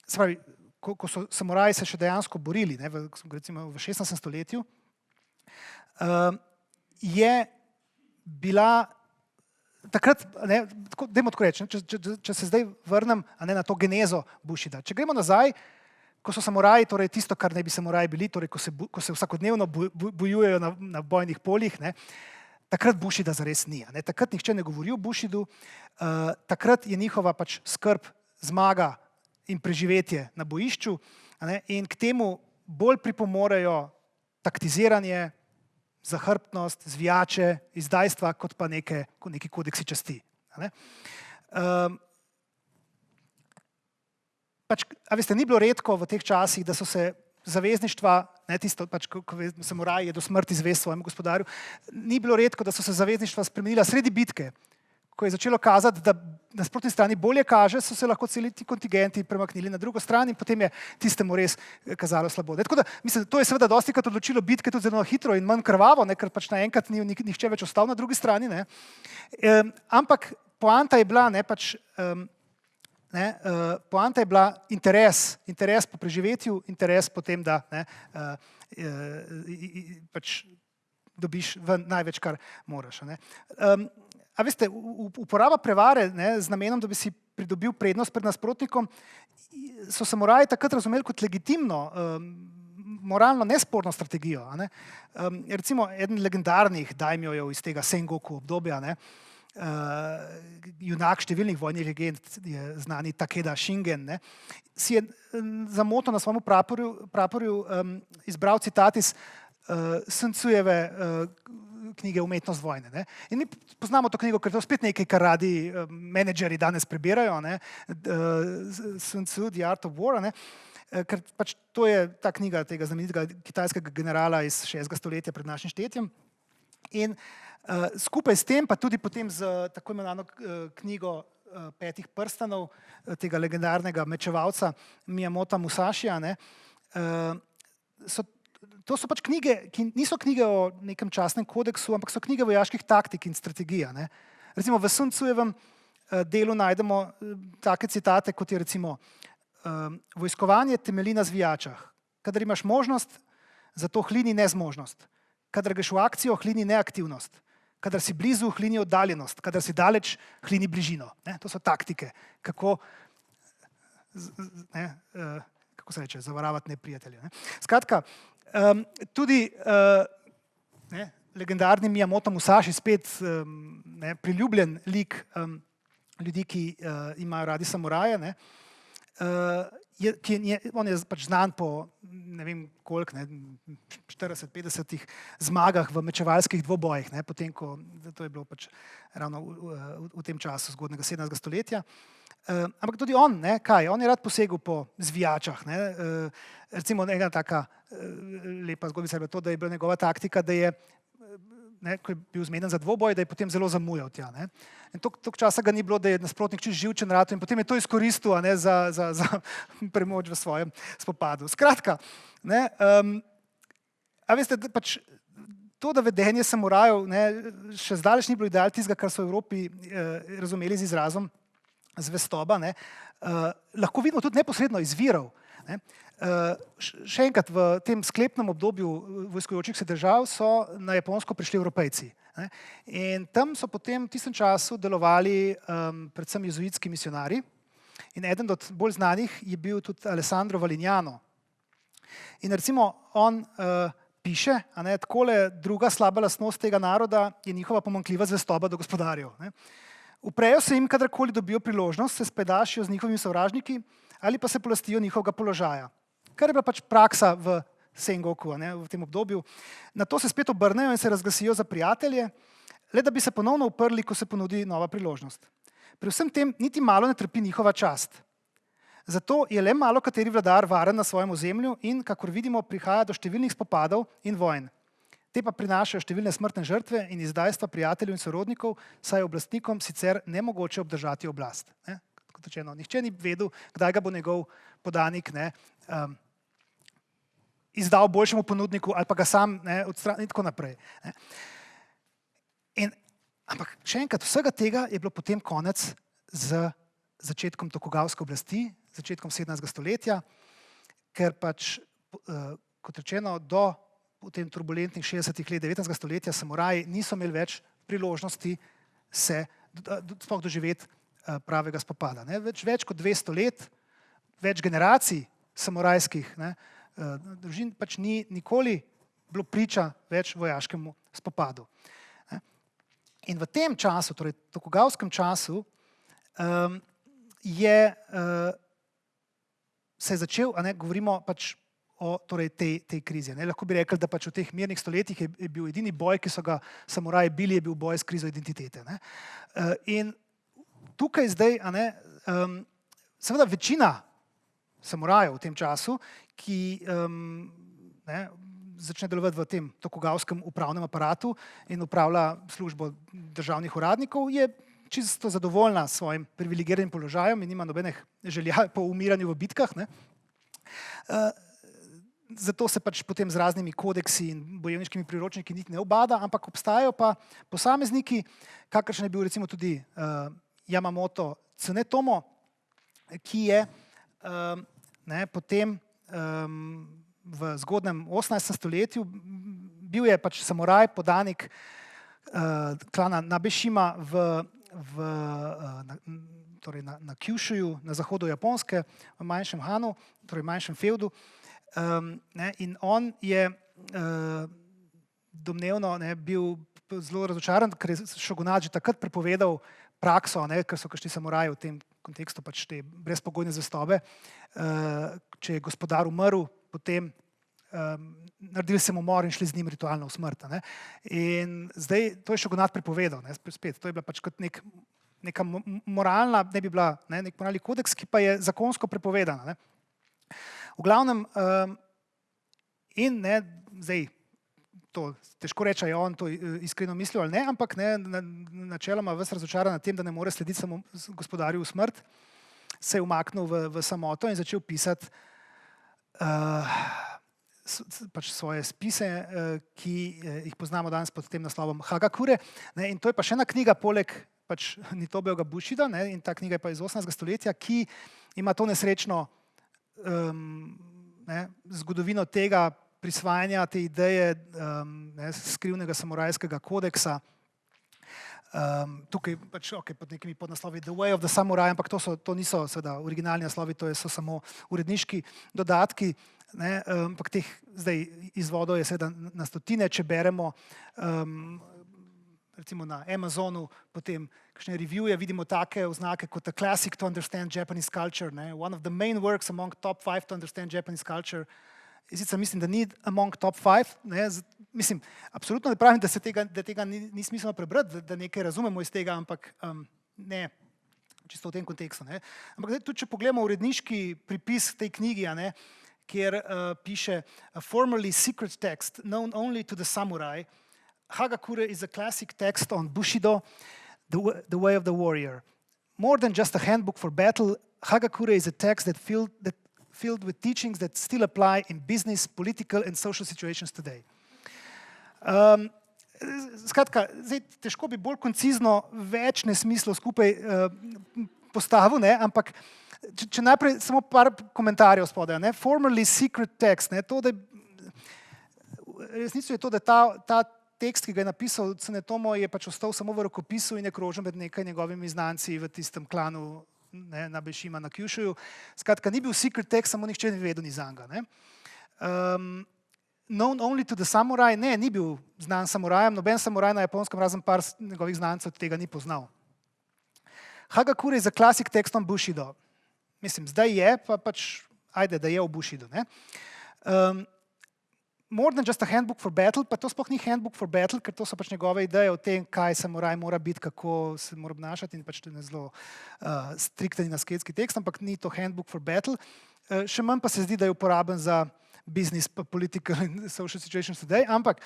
se pravi, ko so samuraji se še dejansko borili, recimo v 16. stoletju, je bila takrat, dajmo tako reči, če se zdaj vrnem na to genezo Bushida. Če gremo nazaj, ko so samuraji, torej tisto, kar naj bi samuraji bili, torej ko se vsakodnevno bojujejo na bojnih poljih, takrat Bushida zares ni. Takrat nihče ne govori o Bushidu, takrat je njihova pač skrb, zmaga in preživetje na bojišču in k temu bolj pripomorejo taktiziranje, zahrbtnost, zvijače, izdajstva, kot pa neki kodeksi časti. Pač, a veste, ni bilo redko v teh časih, da so se zavezništva, tisto, pač, ko samuraj je do smrti zvest svojemu gospodarju, ni bilo redko, da so se zavezništva spremenila sredi bitke, ko je začelo kazati, da na nasprotni strani bolje kaže, so se lahko celi ti kontingenti premaknili na drugo stran in potem je tistemu res kazalo slabo. Tako da, mislim, to je seveda dostikrat odločilo bitke tudi zelo hitro in manj krvavo, ker pač naenkrat ni nihče več ostal na drugi strani. Ampak poanta je bila, poanta je bila interes po preživetju, interes po tem, da pač dobiš ven največ, kar moraš. A veste, uporaba prevare z namenom, da bi si pridobil prednost pred nasprotnikom, so samuraji takrat razumeli kot legitimno, moralno nesporno strategijo. Recimo eden legendarnih daimjojev iz tega Sengoku obdobja, junak številnih vojnih legend, je znani Takeda Shingen, si je za moto na svojem praporju izbral citat iz Sun Tsujeve knjige Umetnost vojne. In mi poznamo to knjigo, ker to je spet nekaj, kar radi menedžeri danes prebirajo, Sun Tzu, The Art of War, ker pač to je ta knjiga tega znamenitega kitajskega generala iz 6. stoletja pred našim štetjem. In skupaj s tem, pa tudi potem z tako imenovano knjigo Petih prstanov, tega legendarnega mečevalca Miyamota Musashija, to so pač knjige, ki niso knjige o nekem častnem kodeksu, ampak so knjige vojaških taktik in strategij. Recimo v Sun Tsujevem delu najdemo take citate, kot je recimo vojskovanje temelji na zvijačah. Kadar imaš možnost, zato hlini nezmožnost. Kadar greš v akcijo, hlini neaktivnost. Kadar si blizu, hlini oddaljenost. Kadar si daleč, hlini bližino. To so taktike, kako se reče, zavaravati neprijatelje. Skratka, tudi legendarni Miyamoto Musashi, spet priljubljen lik ljudi, ki imajo radi samuraje, on je pač znan po ne vem koliko, 40-50 zmagah v mečevalskih dvobojih, potem ko to je bilo pač ravno v tem času zgodnjega 17. stoletja. Ampak tudi on, on je rad posegel po zvijačah. Recimo ena taka lepa zgodbica je bila to, da je bila njegova taktika, da je ko je bil zmeden za dvoboj, da je potem zelo zamujal tja. In toliko časa ga ni bilo, da je nasprotnik čisto živčen rad in potem je to izkoristil za premoč v svojem spopadu. Skratka, a veste, pač to, da vedenje samurajev še zdaleč ni bilo ideal tistega, kar so v Evropi razumeli z izrazom zvestoba, lahko vidimo tudi neposredno iz virov. Še enkrat, v tem sklepnem obdobju vojskujočih se držav so na Japonsko prišli Evropejci. In tam so potem v tistem času delovali predvsem jezuitski misionarji in eden od bolj znanih je bil tudi Alessandro Valignano. In recimo on piše, takole druga slaba lastnost tega naroda je njihova pomanjkljiva zvestoba do gospodarjev. Uprejo se jim, kadarkoli dobijo priložnost, se spajdašijo z njihovimi sovražniki ali pa se polastijo njihovega položaja. Kar je bila pač praksa v Sengoku, v tem obdobju. Na to se spet obrnejo in se razglasijo za prijatelje, le da bi se ponovno uprli, ko se ponudi nova priložnost. Pri vsem tem niti malo ne trpi njihova čast. Zato je le malo kateri vladar varen na svojem ozemlju in, kakor vidimo, prihaja do številnih spopadov in vojn. Te pa prinašajo številne smrtne žrtve in izdajstva prijateljev in sorodnikov, saj je oblastnikom sicer nemogoče obdržati oblast. Kot rečeno, nihče ni vedel, kdaj ga bo njegov podanik izdal boljšemu ponudniku ali pa ga sam odstranil in tako naprej. Ampak še enkrat, vsega tega je bilo potem konec z začetkom Tokugavske oblasti, začetkom 17. stoletja, ker pač, kot rečeno, do potem turbulentnih 60. let 19. stoletja samuraji niso imeli več priložnosti se sploh doživeti pravega spopada. Več kot 200 let, več generacij samurajskih družin pač ni nikoli bilo priča več vojaškemu spopadu. In v tem času, torej tokugavskem času, se je začel, govorimo pač o tej krizi. Lahko bi rekli, da pač v teh mirnih stoletjih je bil edini boj, ki so ga samuraji bili, je bil boj s krizo identitete. In tukaj zdaj, seveda večina samurajev v tem času, ki začne delovati v tem tokugavskem upravnem aparatu in upravlja službo državnih uradnikov, je čisto zadovoljna s svojim privilegiranim položajem in nima nobenih želja po umiranju v bitkah. Zato se pač potem z raznimi kodeksi in bojevniškimi priročniki niti ne ubada, ampak obstajajo pa posamezniki, kakršen je bil recimo tudi Yamamoto Tsunetomo, ki je potem v zgodnem 18. stoletju bil je pač samuraj, podanik klana Nabešima na Kyushuju, na zahodu Japonske, v manjšem hanu, torej manjšem feudu. In on je domnevno bil zelo razočaran, ker je šogunat že takrat prepovedal prakso, ker so kakšni samuraji v tem kontekstu pač te brezpogojne zvestobe. Če je gospodar umrl, potem naredili se mu umor in šli z njim ritualno v smrt. In zdaj to je šogunat prepovedal. Spet, to je bila pač kot neka moralna, ne bi bila nek moralni kodeks, ki pa je zakonsko prepovedana. V glavnem, in zdaj, to težko reče, je on to iskreno mislil ali ne, ampak načeloma ves razočaran nad tem, da ne more slediti samo gospodarju v smrt, se je umaknil v samoto in začel pisati pač svoje spise, ki jih poznamo danes pod tem naslovom Hagakure. In to je pa še ena knjiga poleg pač Nitobega Bushida, in ta knjiga je pa iz 18. stoletja, ki ima to nesrečno zgodovino tega prisvajanja te ideje skrivnega samurajskega kodeksa. Tukaj pač pod nekimi podnaslovi The Way of the Samurai, ampak to niso seveda originalni naslovi, to so samo uredniški dodatki. Ampak teh zdaj izvodov je seveda na stotine, če beremo recimo na Amazonu, potem kakšne reviewje, vidimo take oznake kot a classic to understand Japanese culture, ne? One of the main works among top 5 to understand Japanese culture. Sicer mislim, da ni among top 5, ne? Mislim, absolutno ne pravim, da tega ni smiselno prebrati, da nekaj razumemo iz tega, ampak ne, čisto v tem kontekstu. Ne? Ampak tudi, če pogledamo uredniški pripis tej knjigi, ne, kjer piše a formerly secret text known only to the samurai, Hagakure is a classic text on Bushido, the way of the warrior. More than just a handbook for battle, Hagakure is a text that filled with teachings that still apply in business, political and social situations today. Skratka, zdaj, težko bi bolj koncizno več nesmislov skupaj postavil, ne, ampak če najprej samo par komentarjev spodaj. Ne, formerly secret text, ne, to, da resnico je to, da ta tekst, ki ga je napisal Tsunetomo, je pač ostal samo v rokopisu in je krožen med nekaj njegovimi znanci v tistem klanu, ne, Nabeshima na Kyushuju. Skratka, ni bil secret text, samo nihče ni vedel ni zanga. Ne. Known only to the samurai, ne, ni bil znan samurajem, noben samuraj na Japonskem, razen par njegovih znancev, tega ni poznal. Hagakure je za classic text on Bushido. Mislim, zdaj je, pa pač, ajde, da je v Bushido. Ne. More than just a handbook for battle, pa to sploh ni handbook for battle, ker to so pač njegove ideje o tem, kaj samuraj mora biti, kako se mora obnašati in pač to je zelo strikten in asketski tekst, ampak ni to handbook for battle. Še manj pa se zdi, da je uporaben za business, political and social situations today, ampak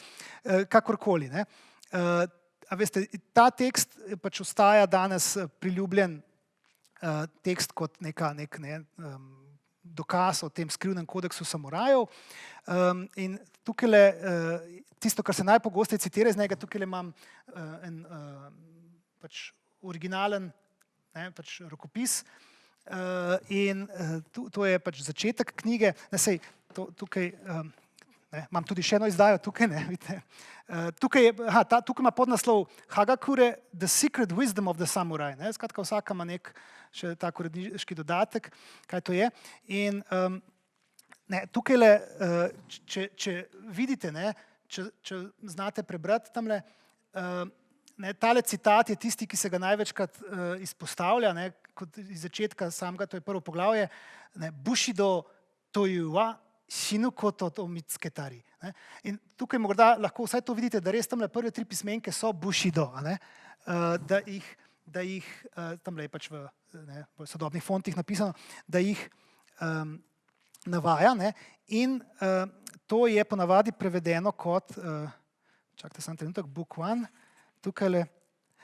kakorkoli. Ne. A veste, ta tekst pač ostaja danes priljubljen tekst kot nek dokaz o tem skrivnem kodeksu samurajev. In tukaj tisto, kar se najpogosteje citira iz njega, tukaj imam en pač originalen pač rokopis in to je pač začetek knjige. Tukaj imam tudi še eno izdajo, tukaj ne, vidite. Tukaj ima podnaslov Hagakure, The Secret Wisdom of the Samurai. Ne? Skratka, vsaka ima nek še tak uredniški dodatek, kaj to je. In tukaj, če vidite, ne, če znate prebrati tamle, tale citat je tisti, ki se ga največkrat izpostavlja, ne, kot iz začetka samega, to je prvo poglavje, ne, Bushido tojuwa shinu koto to mitsketari. In tukaj morda lahko vsaj to vidite, da res tamle prve 3 pismenke so Bushido, ne, da jih tamle je pač v sodobnih fontih napisano, da jih navaja, ne, in to je ponavadi prevedeno kot, čakajte samo trenutek, book one, tukajle,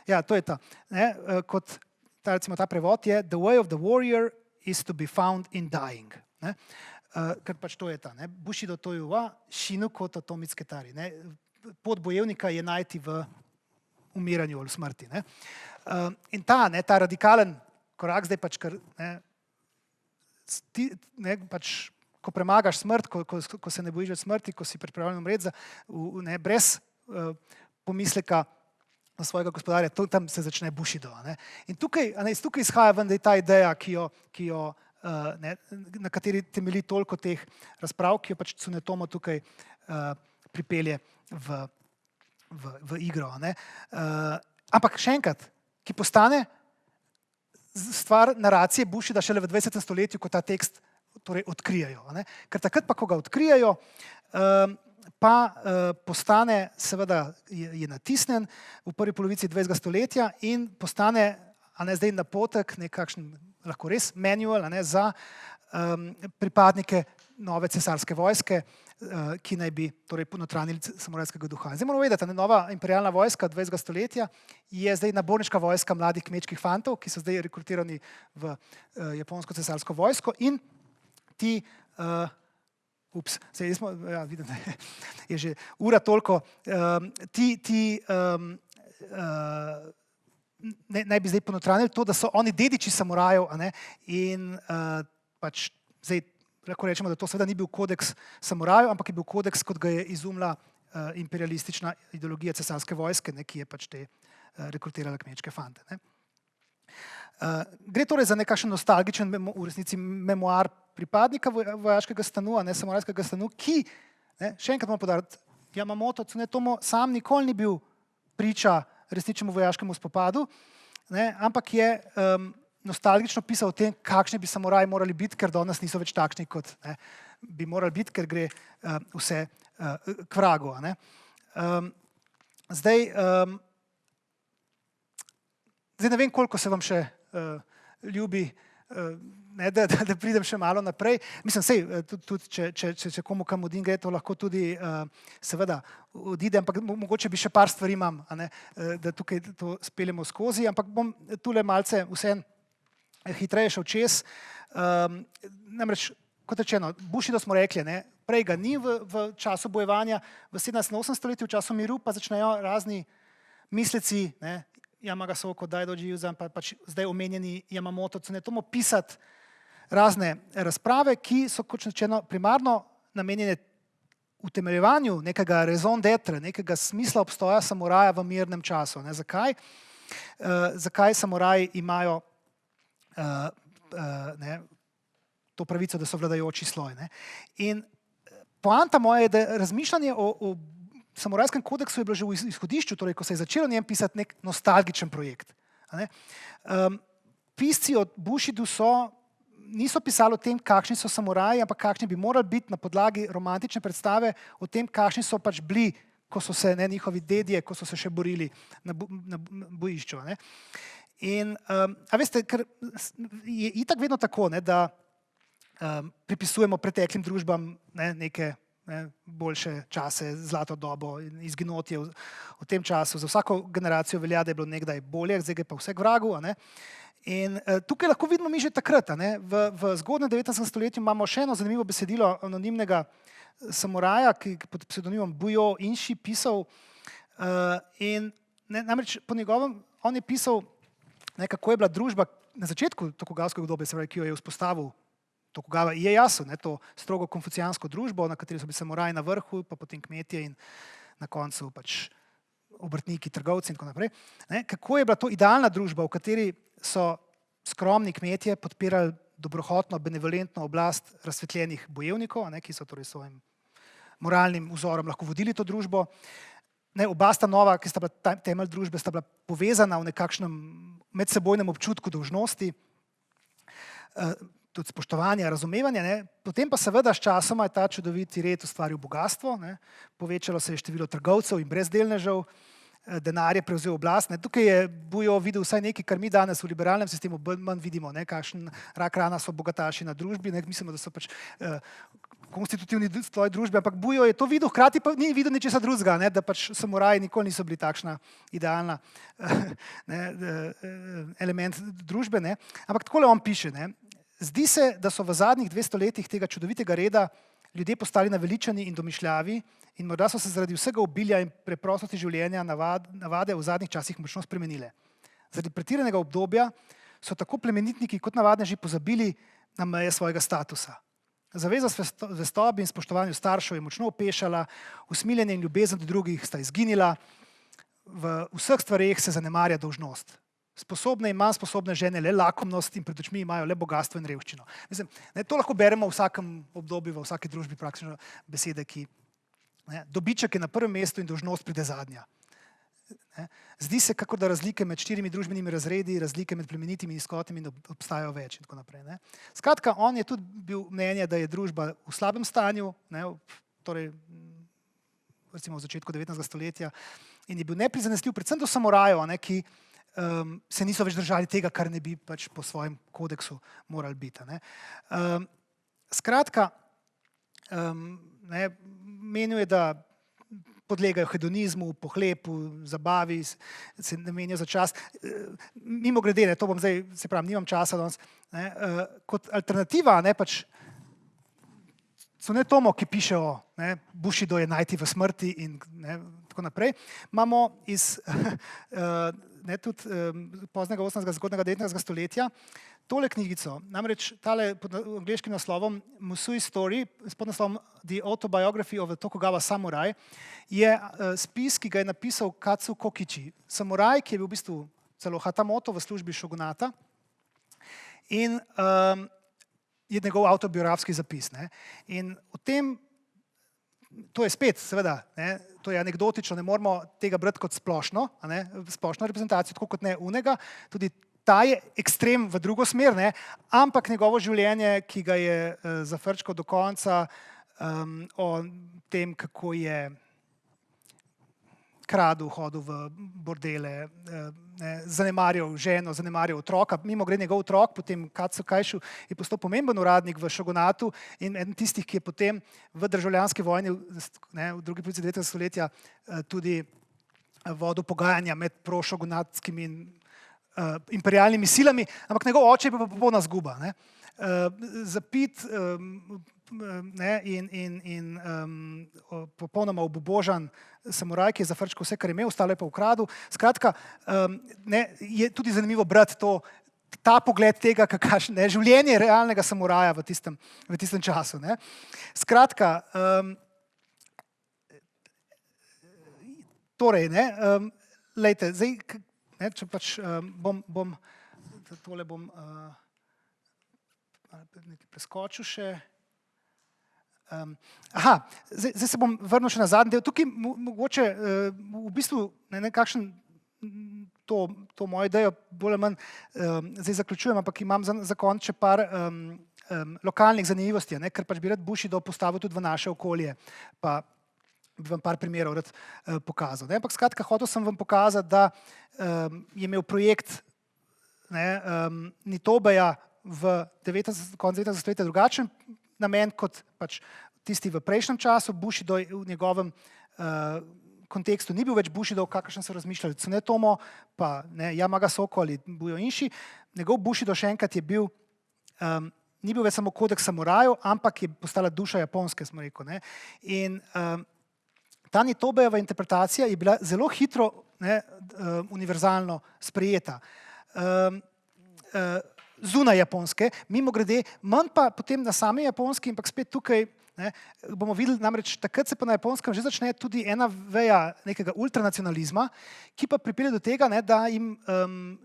ja, to je ta, ne, kot recimo ta prevod je The way of the warrior is to be found in dying. Ne. Ker pač to je ta, ne, Bushido tojuwa shinu koto to mitsketari. Pot bojevnika je najti v umiranju ali smrti. Ne. In ta radikalen korak zdaj pač, ker pač, ko premagaš smrt, ko se ne bojiš več smrti, ko si pripravljen umreti brez pomisleka na svojega gospodarja, tam se začne Bushido. Ne. In tukaj izhaja ven, da je ta ideja, ki jo na kateri temelji toliko teh razprav, ki jo pač Tsunetomo tukaj pripelje v igro. Ne. Ampak še enkrat, ki postane stvar naracije Bushida šele v 20. stoletju, ko ta tekst torej odkrijajo. Ne. Ker takrat pa, ko ga odkrijajo, pa postane, seveda je natisnen v prvi polovici 20. stoletja in postane, zdaj napotek, nekakšen lahko res manual za pripadnike nove cesarske vojske, ki naj bi torej ponotranili samurajskega duha. Zdaj moramo vedeti, nova imperialna vojska 20. stoletja je zdaj naborniška vojska mladih kmečkih fantov, ki so zdaj rekrutirani v japonsko cesarsko vojsko in ti, vidim, je že ura toliko, naj bi zdaj ponotranili to, da so oni dediči samurajev in pač zdaj lahko rečemo, da to seveda ni bil kodeks samurajev, ampak je bil kodeks, kot ga je izumila imperialistična ideologija cesarske vojske, ki je pač te rekrutirala kmečke fante. Gre torej za nekakšen nostalgičen, v resnici memoar pripadnika vojaškega stanu, samurajskega stanu, ki, še enkrat moram poudariti, Yamamoto Tsunetomo sam nikoli ni bil priča resničnemu vojaškemu spopadu, ne, ampak je nostalgično pisal o tem, kakšni bi samuraji morali biti, ker danes niso več takšni, kot ne, bi morali biti, ker gre vse k vragu. Ne. Zdaj ne vem, koliko se vam še ljubi, ne, da pridem še malo naprej. Mislim, sej, tudi če komu kam odin gre, to lahko tudi seveda odide, ampak mogoče bi še par stvari imam, a ne, da tukaj to speljemo skozi, ampak bom tule malce vseeno hitreje šel čez. Namreč, kot rečeno, Bushido smo rekli, ne, prej ga ni v času bojevanja, v 17. in 18. stoletju, v času miru pa začnejo razni misleci, ne, Yamagasoko, Daidoji Uzan, pa pač zdaj omenjeni Yamamoto Tsunetomo pisati razne razprave, ki so, kot rečeno, primarno namenjene utemeljevanju nekega raison d'être, nekega smisla obstoja samuraja v mirnem času. Ne. Zakaj? Zakaj samuraji imajo ne, to pravico, da so vladajoči sloj. Ne. In poanta moja je, da razmišljanje o samurajskem kodeksu je bilo že v izhodišču, torej ko se je začelo njem pisati nek nostalgičen projekt. Ne. Pisci od Bushidu niso pisali o tem, kakšni so samuraji, ampak kakšni bi morali biti na podlagi romantične predstave o tem, kakšni so pač bili, ko so se ne, njihovi dedje, ko so se še borili na bojišču. Ne. In a veste, ker je itak vedno tako, ne, da pripisujemo preteklim družbam neke boljše čase, zlato dobo in izginotje v tem času. Za vsako generacijo velja, da je bilo nekdaj bolje, zdaj je pa vse k vragu. A ne? In tukaj lahko vidimo mi že takrat. A ne? V zgodnjem 19. stoletju imamo še eno zanimivo besedilo anonimnega samuraja, ki pod pseudonimom Bujo Inši pisal. In namreč po njegovem, on je pisal, kako je bila družba na začetku Tokugavskega obdobja, se pravi, ki jo je vzpostavil Tokugawa Ieyasu, to strogo konfucijansko družbo, na kateri so bili samuraji na vrhu, pa potem kmetje in na koncu pač obrtniki, trgovci in tako naprej. Kako je bila to idealna družba, v kateri so skromni kmetje podpirali dobrohotno, benevolentno oblast razsvetljenih bojevnikov, ki so torej svojim moralnim vzorom lahko vodili to družbo. Oba stanova, ki sta bila temelj družbe, sta bila povezana v nekakšnem medsebojnem občutku dolžnosti, tudi spoštovanja, razumevanja. Ne. Potem pa seveda s časoma je ta čudoviti red ustvaril bogatstvo, ne. Povečalo se je število trgovcev in brezdelnežev, denar je prevzel oblast. Ne. Tukaj je Bujo videl vsaj nekaj, kar mi danes v liberalnem sistemu manj vidimo, ne. Kakšen rak rana so bogataši na družbi, ne. Mislimo, da so pač konstitutivni sloj družbe, ampak Bujo je to videl, hkrati pa ni videl ničesar drugega, ne, da pač samuraji nikoli niso bili takšna idealna element družbe. Ne. Ampak takole on piše, ne. Zdi se, da so v zadnjih 200 letih tega čudovitega reda ljudje postali naveličani in domišljavi in morda so se zaradi vsega obilja in preprostosti življenja navade v zadnjih časih močno spremenile. Zaradi pretiranega obdobja so tako plemenitniki kot navadneži pozabili na meje svojega statusa. Zaveza zvestobi in spoštovanju staršev je močno opešala, usmiljenje in ljubezen do drugih sta izginila, v vseh stvareh se zanemarja dolžnost. Sposobne in manj sposobne žene le lakomnost in pred očmi imajo le bogatstvo in revščino. Mislim, to lahko beremo v vsakem obdobju, v vsaki družbi praktično besede, ki dobiček je na prvem mestu in dolžnost pride zadnja. Zdi se, kako da razlike med 4 družbenimi razredi, razlike med plemenitimi in nizkotnimi obstajajo več in tako naprej. Ne. Skratka, on je tudi bil mnenja, da je družba v slabem stanju, ne, torej recimo v začetku 19. stoletja, in je bil neprizanesljiv predvsem do samurajev, ki se niso več držali tega, kar ne bi pač po svojem kodeksu morali biti. Ne. Skratka, menil je, da podlegajo hedonizmu, pohlepu, zabavi, se namenijo za čas. Mimogrede, to bom zdaj, se pravim, nimam časa danes, kot alternativa, pač Tsunetomo, ki pišejo, Bushido je najti v smrti in tako naprej, imamo iz tudi poznega 18. zgodnega 19. stoletja tole knjigico, namreč tale pod angleškim naslovom Musui Story, s podnaslovom The Autobiography of a Tokugawa Samurai, je spis, ki ga je napisal Katsu Kokichi, samuraj, ki je bil v bistvu celo hatamoto v službi šogunata in je njegov avtobiografski zapis. Ne. In v tem to je spet, seveda, ne, to je anekdotično, ne moramo tega brati kot splošno, splošno reprezentacijo, tako kot ne unega, tudi ta je ekstrem v drugo smer, ne, ampak njegovo življenje, ki ga je zafrčkal do konca, o tem, kako je kradel, hodil v bordele, zanemarjal ženo, zanemarjal otroka. Mimo gre njegov otrok, potem Katsu Kajšu je postal pomemben uradnik v šogunatu in eden tistih, ki je potem v državljanski vojni v drugi polovici 19. stoletja tudi vodil pogajanja med prošogunatskimi in imperialnimi silami, ampak njegov oče je pa popolna zguba. Zapit in popolnoma obubožan samuraj, ki je zafrčkal vse, kar je imel, ostalo je pa ukradel. Skratka, je tudi zanimivo brati ta pogled tega, kakšno je življenje realnega samuraja v tistem času. Skratka, torej, lejte, zdaj, če pač tole bom nekaj preskočil še. Zdaj se bom vrnil še na zadnji del. Tukaj mogoče v bistvu nekakšen to mojo idejo bolj ali manj zdaj zaključujem, ampak imam za konec še par lokalnih zanimivosti, ker pač bi rad Bushido postavil tudi v naše okolje, pa bi vam par primerov rad pokazal. Ampak skratka, hotel sem vam pokazati, da je imel projekt Nitobeja v koncu 19. stoletja drugačen namen kot pač tisti v prejšnjem času. Bushido v njegovem kontekstu ni bil več Bushido, kakršen so razmišljali Tsunetomo, pa Yamaga Soko ali Bujo Inši. Njegov Bushido še enkrat je bil, ni bil več samo kodeks samurajev, ampak je postala duša Japonske, smo rekel. In ta Nitobejeva interpretacija je bila zelo hitro univerzalno sprejeta. Zunaj Japonske, mimo grede, manj pa potem na sami Japonski, ampak spet tukaj bomo videli, namreč takrat se pa na Japonskem že začne tudi ena veja nekega ultranacionalizma, ki pa pripelje do tega, da jim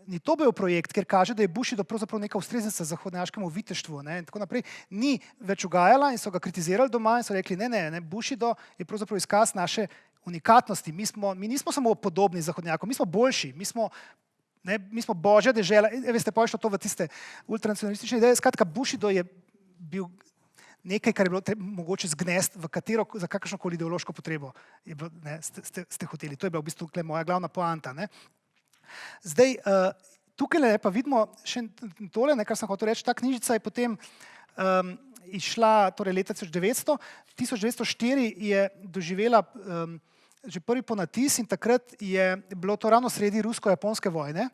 Nitobejev projekt, ker kaže, da je Bushido pravzaprav neka ustreznica zahodnjaškemu viteštvu in tako naprej, ni več ugajala in so ga kritizirali doma in so rekli, ne, Bushido je pravzaprav izkaz naše unikatnosti, mi nismo samo podobni zahodnjakom, mi smo boljši, mi smo božja dežela, veste, pa je šlo to v tiste ultranacionalistične ideje. Skratka, Bushido je bil nekaj, kar je bilo mogoče zgnesti za kakršnokoli ideološko potrebo ste hoteli. To je bila v bistvu moja glavna poanta. Zdaj, tukaj pa vidimo še tole, kar sem hotel reči, ta knjižica je potem išla torej leta 1900. 1904 je doživela že prvi ponatis in takrat je bilo to ravno sredi rusko-japonske vojne,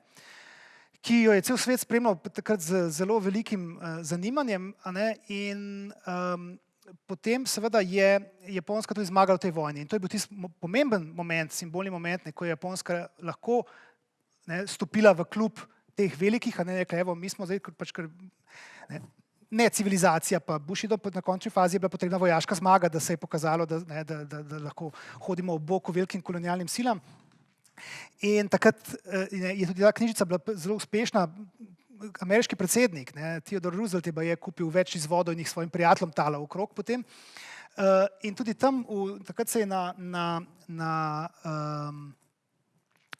ki jo je cel svet spremljal takrat z zelo velikim zanimanjem in potem seveda je Japonska tudi zmagala v tej vojni. In to je bil tisti pomemben moment, simbolni moment, ko je Japonska lahko stopila v klub teh velikih, rekla, evo, mi smo zdaj pač kar... Ne civilizacija, pa Bushido na končni fazi je bila potrebna vojaška zmaga, da se je pokazalo, da lahko hodimo ob boku velikim kolonialnim silam. In takrat je tudi ta knjižica bila zelo uspešna. Ameriški predsednik, Theodore Roosevelt, je kupil več izvodov in jih svojim prijateljem talal okrog potem. In tudi tam, takrat se je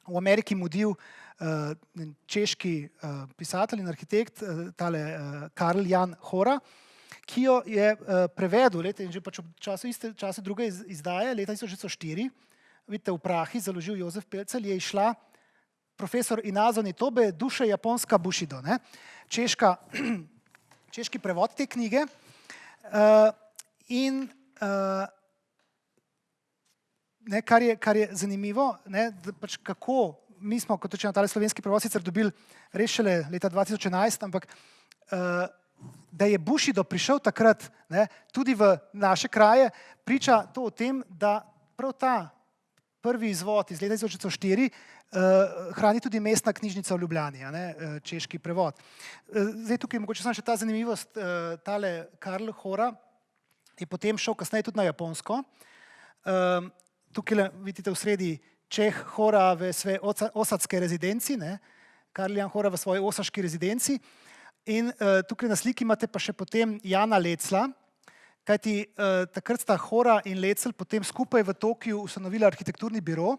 v Ameriki mudil češki pisatelj in arhitekt, tale Karl Jan Hora, ki jo je prevedel, in že pač v času druge izdaje, leta 1904, vidite, v prahi založil Jozef Pelcelj, je išla profesor Inazo Nitobe, Duše japonska Bushido, češki prevod te knjige. In kar je zanimivo, da pač kako mi smo, kot rečeno, tale slovenski prevod sicer dobili res šele leta 2011, ampak da je Bushido prišel takrat tudi v naše kraje, priča to o tem, da prav ta prvi izvod iz leta 2004 hrani tudi mestna knjižnica v Ljubljani, češki prevod. Zdaj tukaj mogoče samo še ta zanimivost, tale Karl Hora je potem šel kasneje tudi na Japonsko. Tukaj vidite v sredi Čeh Hora v svoje osadske rezidenci, Karl Jan Hora v svoji osaški rezidenci. In tukaj na sliki imate pa še potem Jana Lecla, kajti takrat sta Hora in Lecel potem skupaj v Tokiu ustanovila arhitekturni biro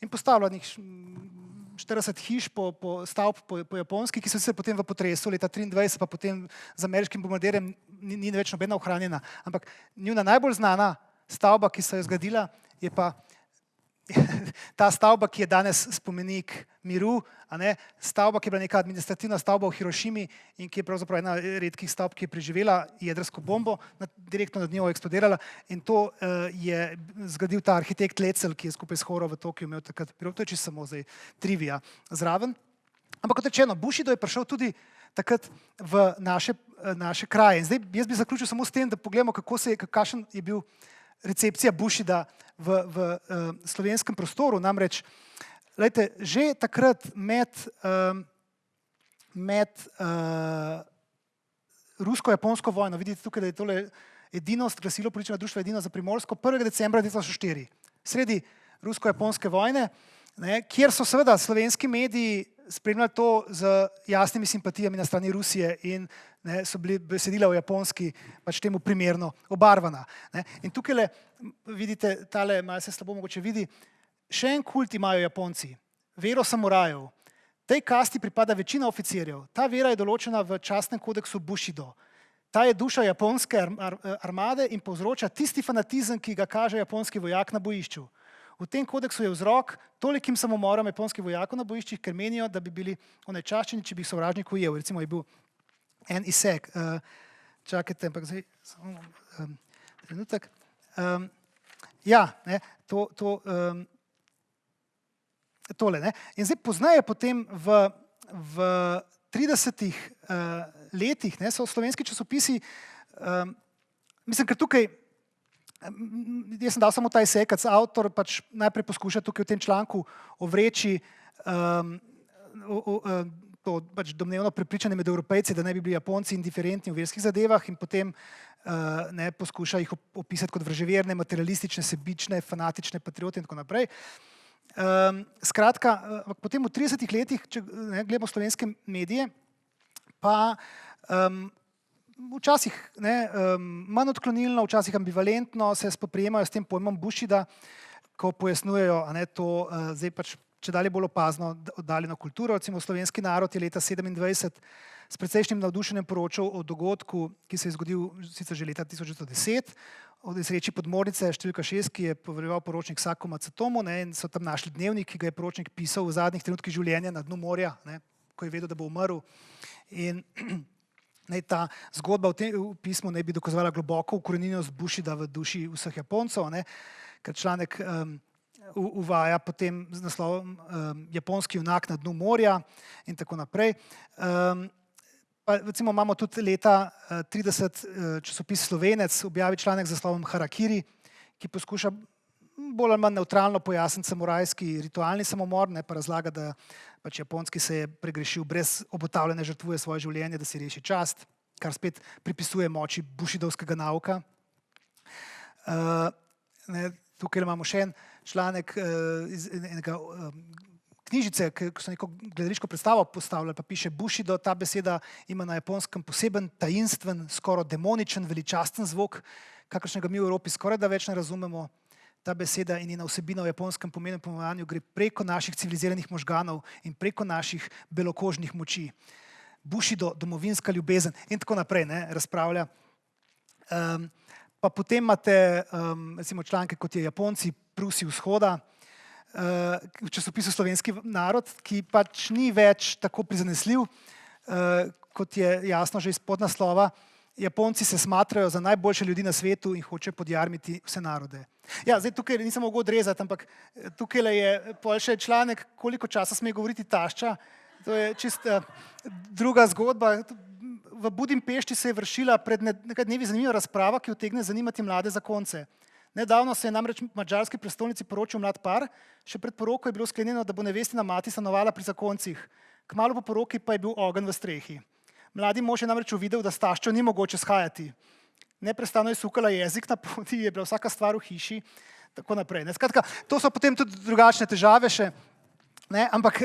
in postavila nekih 40 hiš stavb po Japonski, ki so se potem v potresu leta 1923, pa potem z ameriškim bombardirjem ni več nobena ohranjena. Ampak njuna najbolj znana stavba, ki so jo zgradila, je pa ta stavba, ki je danes spomenik miru, stavba, ki je bila neka administrativna stavba v Hirošimi in ki je pravzaprav ena redkih stavb, ki je preživela jedrsko bombo, direktno nad njo eksplodirala, in to je zgradil ta arhitekt Lecel, ki je skupaj s Horo v Tokiu imel takrat biro. To je čisto samo zdaj trivija zraven. Ampak kot rečeno, Bushido je prišel tudi takrat v naše kraje. In zdaj jaz bi zaključil samo s tem, da pogledamo, kakšen je bil recepcija Bushida v slovenskem prostoru. Namreč, lejte, že takrat med rusko-japonsko vojno, vidite tukaj, da je tole edinost, glasilo političnega društva Edino za Primorsko, 1. decembra 2004, sredi rusko-japonske vojne, kjer so seveda slovenski mediji spremljali to z jasnimi simpatijami na strani Rusije in so bili besedila v japonski pač temu primerno obarvana. In tukaj vidite, tale malo se slabo mogoče vidi, še en kult imajo Japonci, vero samurajev. Tej kasti pripada večina oficirjev. Ta vera je določena v častnem kodeksu Bushido. Ta je duša japonske armade in povzroča tisti fanatizem, ki ga kaže japonski vojak na bojišču. V tem kodeksu je vzrok tolikim samomorom japonskih vojakov na bojiščih, ker menijo, da bi bili onečaščeni, če bi jih sovražnik ujel. Recimo je bil en izsek. Čakajte, ampak zdaj samo trenutek. Tole. In zdaj poznaje potem v 30 letih so slovenski časopisi, mislim, ker tukaj jaz sem dal samo ta izsek, avtor pač najprej poskuša tukaj v tem članku ovreči to pač domnevno prepričanje med Evropejci, da ne bi bili Japonci indiferentni v verskih zadevah in potem poskuša jih opisati kot vraževerne, materialistične, sebične, fanatične patriote in tako naprej. Skratka, potem v 30 letih, če gledamo slovenske medije, pa včasih manj odklonilno, včasih ambivalentno se spoprijemajo s tem pojmom Bushida, ko pojasnjujejo to zdaj pač čedalje bolj opazno oddaljeno kulturo. Recimo slovenski narod je leta 1927 s precejšnjim navdušenjem poročal o dogodku, ki se je zgodil sicer že leta 1910, o nesreči podmornice številka 6, ki je poveljeval poročnik Sako Macetomu, in so tam našli dnevnik, ki ga je poročnik pisal v zadnjih trenutkih življenja na dnu morja, ko je vedel, da bo umrl. In ta zgodba v pismu naj bi dokazovala globoko ukoreninjenost Bushida v duši vseh Japoncev, ker članek uvaja potem z naslovom Japonski junak na dnu morja in tako naprej. Recimo imamo tudi leta 30 časopis Slovenec objavi članek z naslovom Harakiri, ki poskuša bolj ali manj nevtralno pojasniti samurajski ritualni samomor, pa razlaga, da pač Japonski se je pregrešil brez obotavljanja, žrtvuje svoje življenje, da si reši čast, kar spet pripisuje moči bushidovskega nauka. Tukaj imamo še en članek iz enega knjižice, ki so neko gledališko predstavo postavljali, pa piše Bushido. Ta beseda ima na japonskem poseben, tajinstven, skoraj demoničen, veličasten zvok, kakršnega mi v Evropi skoraj da več ne razumemo. Ta beseda in njena vsebina v japonskem pomenu pomenovanju gre preko naših civiliziranih možganov in preko naših belokožnih moči. Bushido, domovinska ljubezen in tako naprej, razpravlja. Pa potem imate recimo članke, kot je Japonci, Prusi vzhoda, v časopisu Slovenski narod, ki pač ni več tako prizanesljiv, kot je jasno že iz podnaslova. Japonci se smatrajo za najboljše ljudi na svetu in hoče podjarmiti vse narode. Ja, zdaj tukaj nisem mogel odrezati, ampak tukaj je pol še članek, koliko časa sme govoriti tašča. To je čisto druga zgodba. V Budimpešti se je vršila pred nekaj dnevi zanimiva razprava, ki utegne zanimati mlade zakonce. Nedavno se je namreč v madžarski prestolnici poročil mlad par, še pred poroko je bilo sklenjeno, da bo nevestina mati stanovala pri zakoncih. Kmalu po poroki pa je bil ogenj v strehi. Mladi mož je namreč uvidel, da s taščo ni mogoče shajati. Neprestano je sukala jezik na poti, je bila vsaka stvar v hiši, tako naprej. Skratka, to so potem tudi drugačne težave še, ampak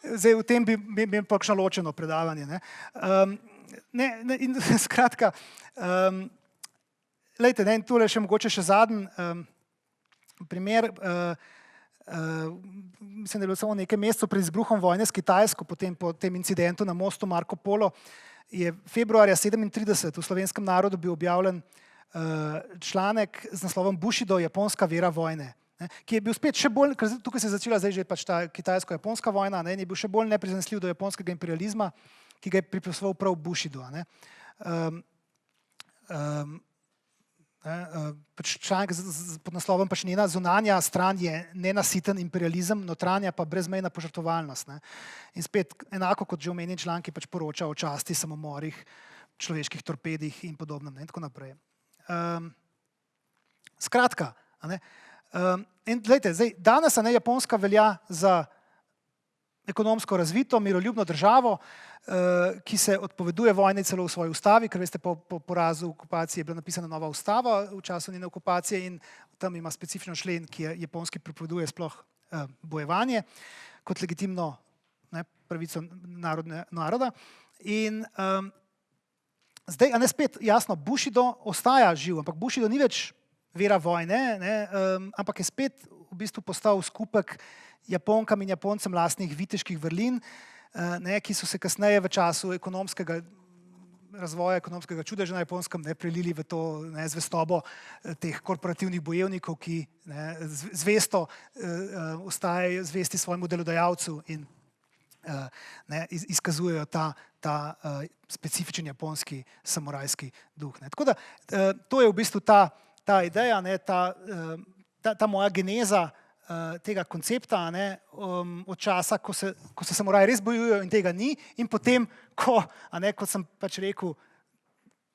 zdaj v tem bi imel pa kakšno ločeno predavanje. Skratka, lejte, ne, in tule še mogoče še zadnji primer. Mislim, da je bilo samo nekaj mesecev pred izbruhom vojne s Kitajsko, potem po tem incidentu na mostu Marko Polo, je februarja 1937 v Slovenskem narodu bil objavljen članek z naslovom Bushido, japonska vera vojne, ne, ki je bil spet še bolj, ker tukaj se je začela zdaj že pač ta kitajsko-japonska vojna, ne, in je bil še bolj neprizanesljiv do japonskega imperializma, ki ga je pripisoval prav Bushido. Pač članek pod naslovom pač njena zunanja stran je nenasiten imperializem, notranja pa brezmejna požrtvovalnost. Ne. In spet, enako kot že omenjeni članki, pač poroča o časti, samomorih, človeških torpedih in podobnem, ne, in tako naprej. Skratka, in glejte, zdaj, danes Japonska velja za ekonomsko razvito, miroljubno državo, ki se odpoveduje vojni celo v svoji ustavi, ker veste, po porazu okupacije je bila napisana nova ustava v času njene okupacije in tam ima specifičen člen, ki Japonski prepoveduje sploh bojevanje kot legitimno, ne, pravico naroda. In zdaj, spet jasno, Bushido ostaja živ, ampak Bushido ni več vera vojne, ne, ampak je spet v bistvu postal skupek Japonkam in Japoncem lastnih viteških vrlin, ne, ki so se kasneje v času ekonomskega razvoja, ekonomskega čudeža na Japonskem prelili v to zvestobo teh korporativnih bojevnikov, ki zvesto ostajajo zvesti svojemu delodajalcu in izkazujejo ta specifičen japonski samurajski duh. Tako da to je v bistvu ta ideja, ta moja geneza tega koncepta, od časa, ko se samuraji res bojujejo in tega ni, in potem, kot sem pač rekel,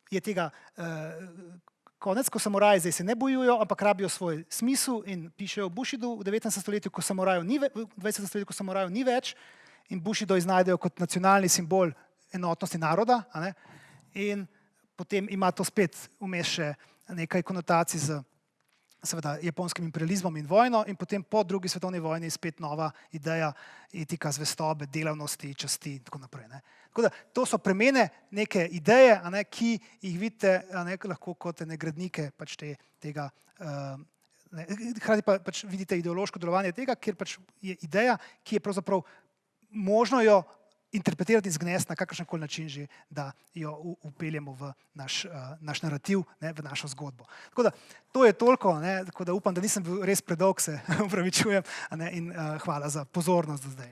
je tega konec, ko samuraji zdaj se ne bojujejo, ampak rabijo svoj smisel in pišejo o Bushidu v 19. stoletju, ko samurajev ni več, in Bushido iznajdejo kot nacionalni simbol enotnosti naroda, in potem ima to spet vmes še nekaj konotacij z seveda japonskim imperializmom in vojno, in potem po drugi svetovni vojni spet nova ideja etika zvestobe, delavnosti, časti in tako naprej. Tako da to so premene neke ideje, ki jih vidite lahko kot gradnike pač tega, hkrati pa pač vidite ideološko delovanje tega, kjer pač je ideja, ki je pravzaprav možno jo interpretirati in zgnesti na kakršenkoli način že, da jo upeljemo v naš narativ, v našo zgodbo. Tako da to je toliko, tako da upam, da nisem bil res predolg, se opravičujem, in hvala za pozornost do zdaj.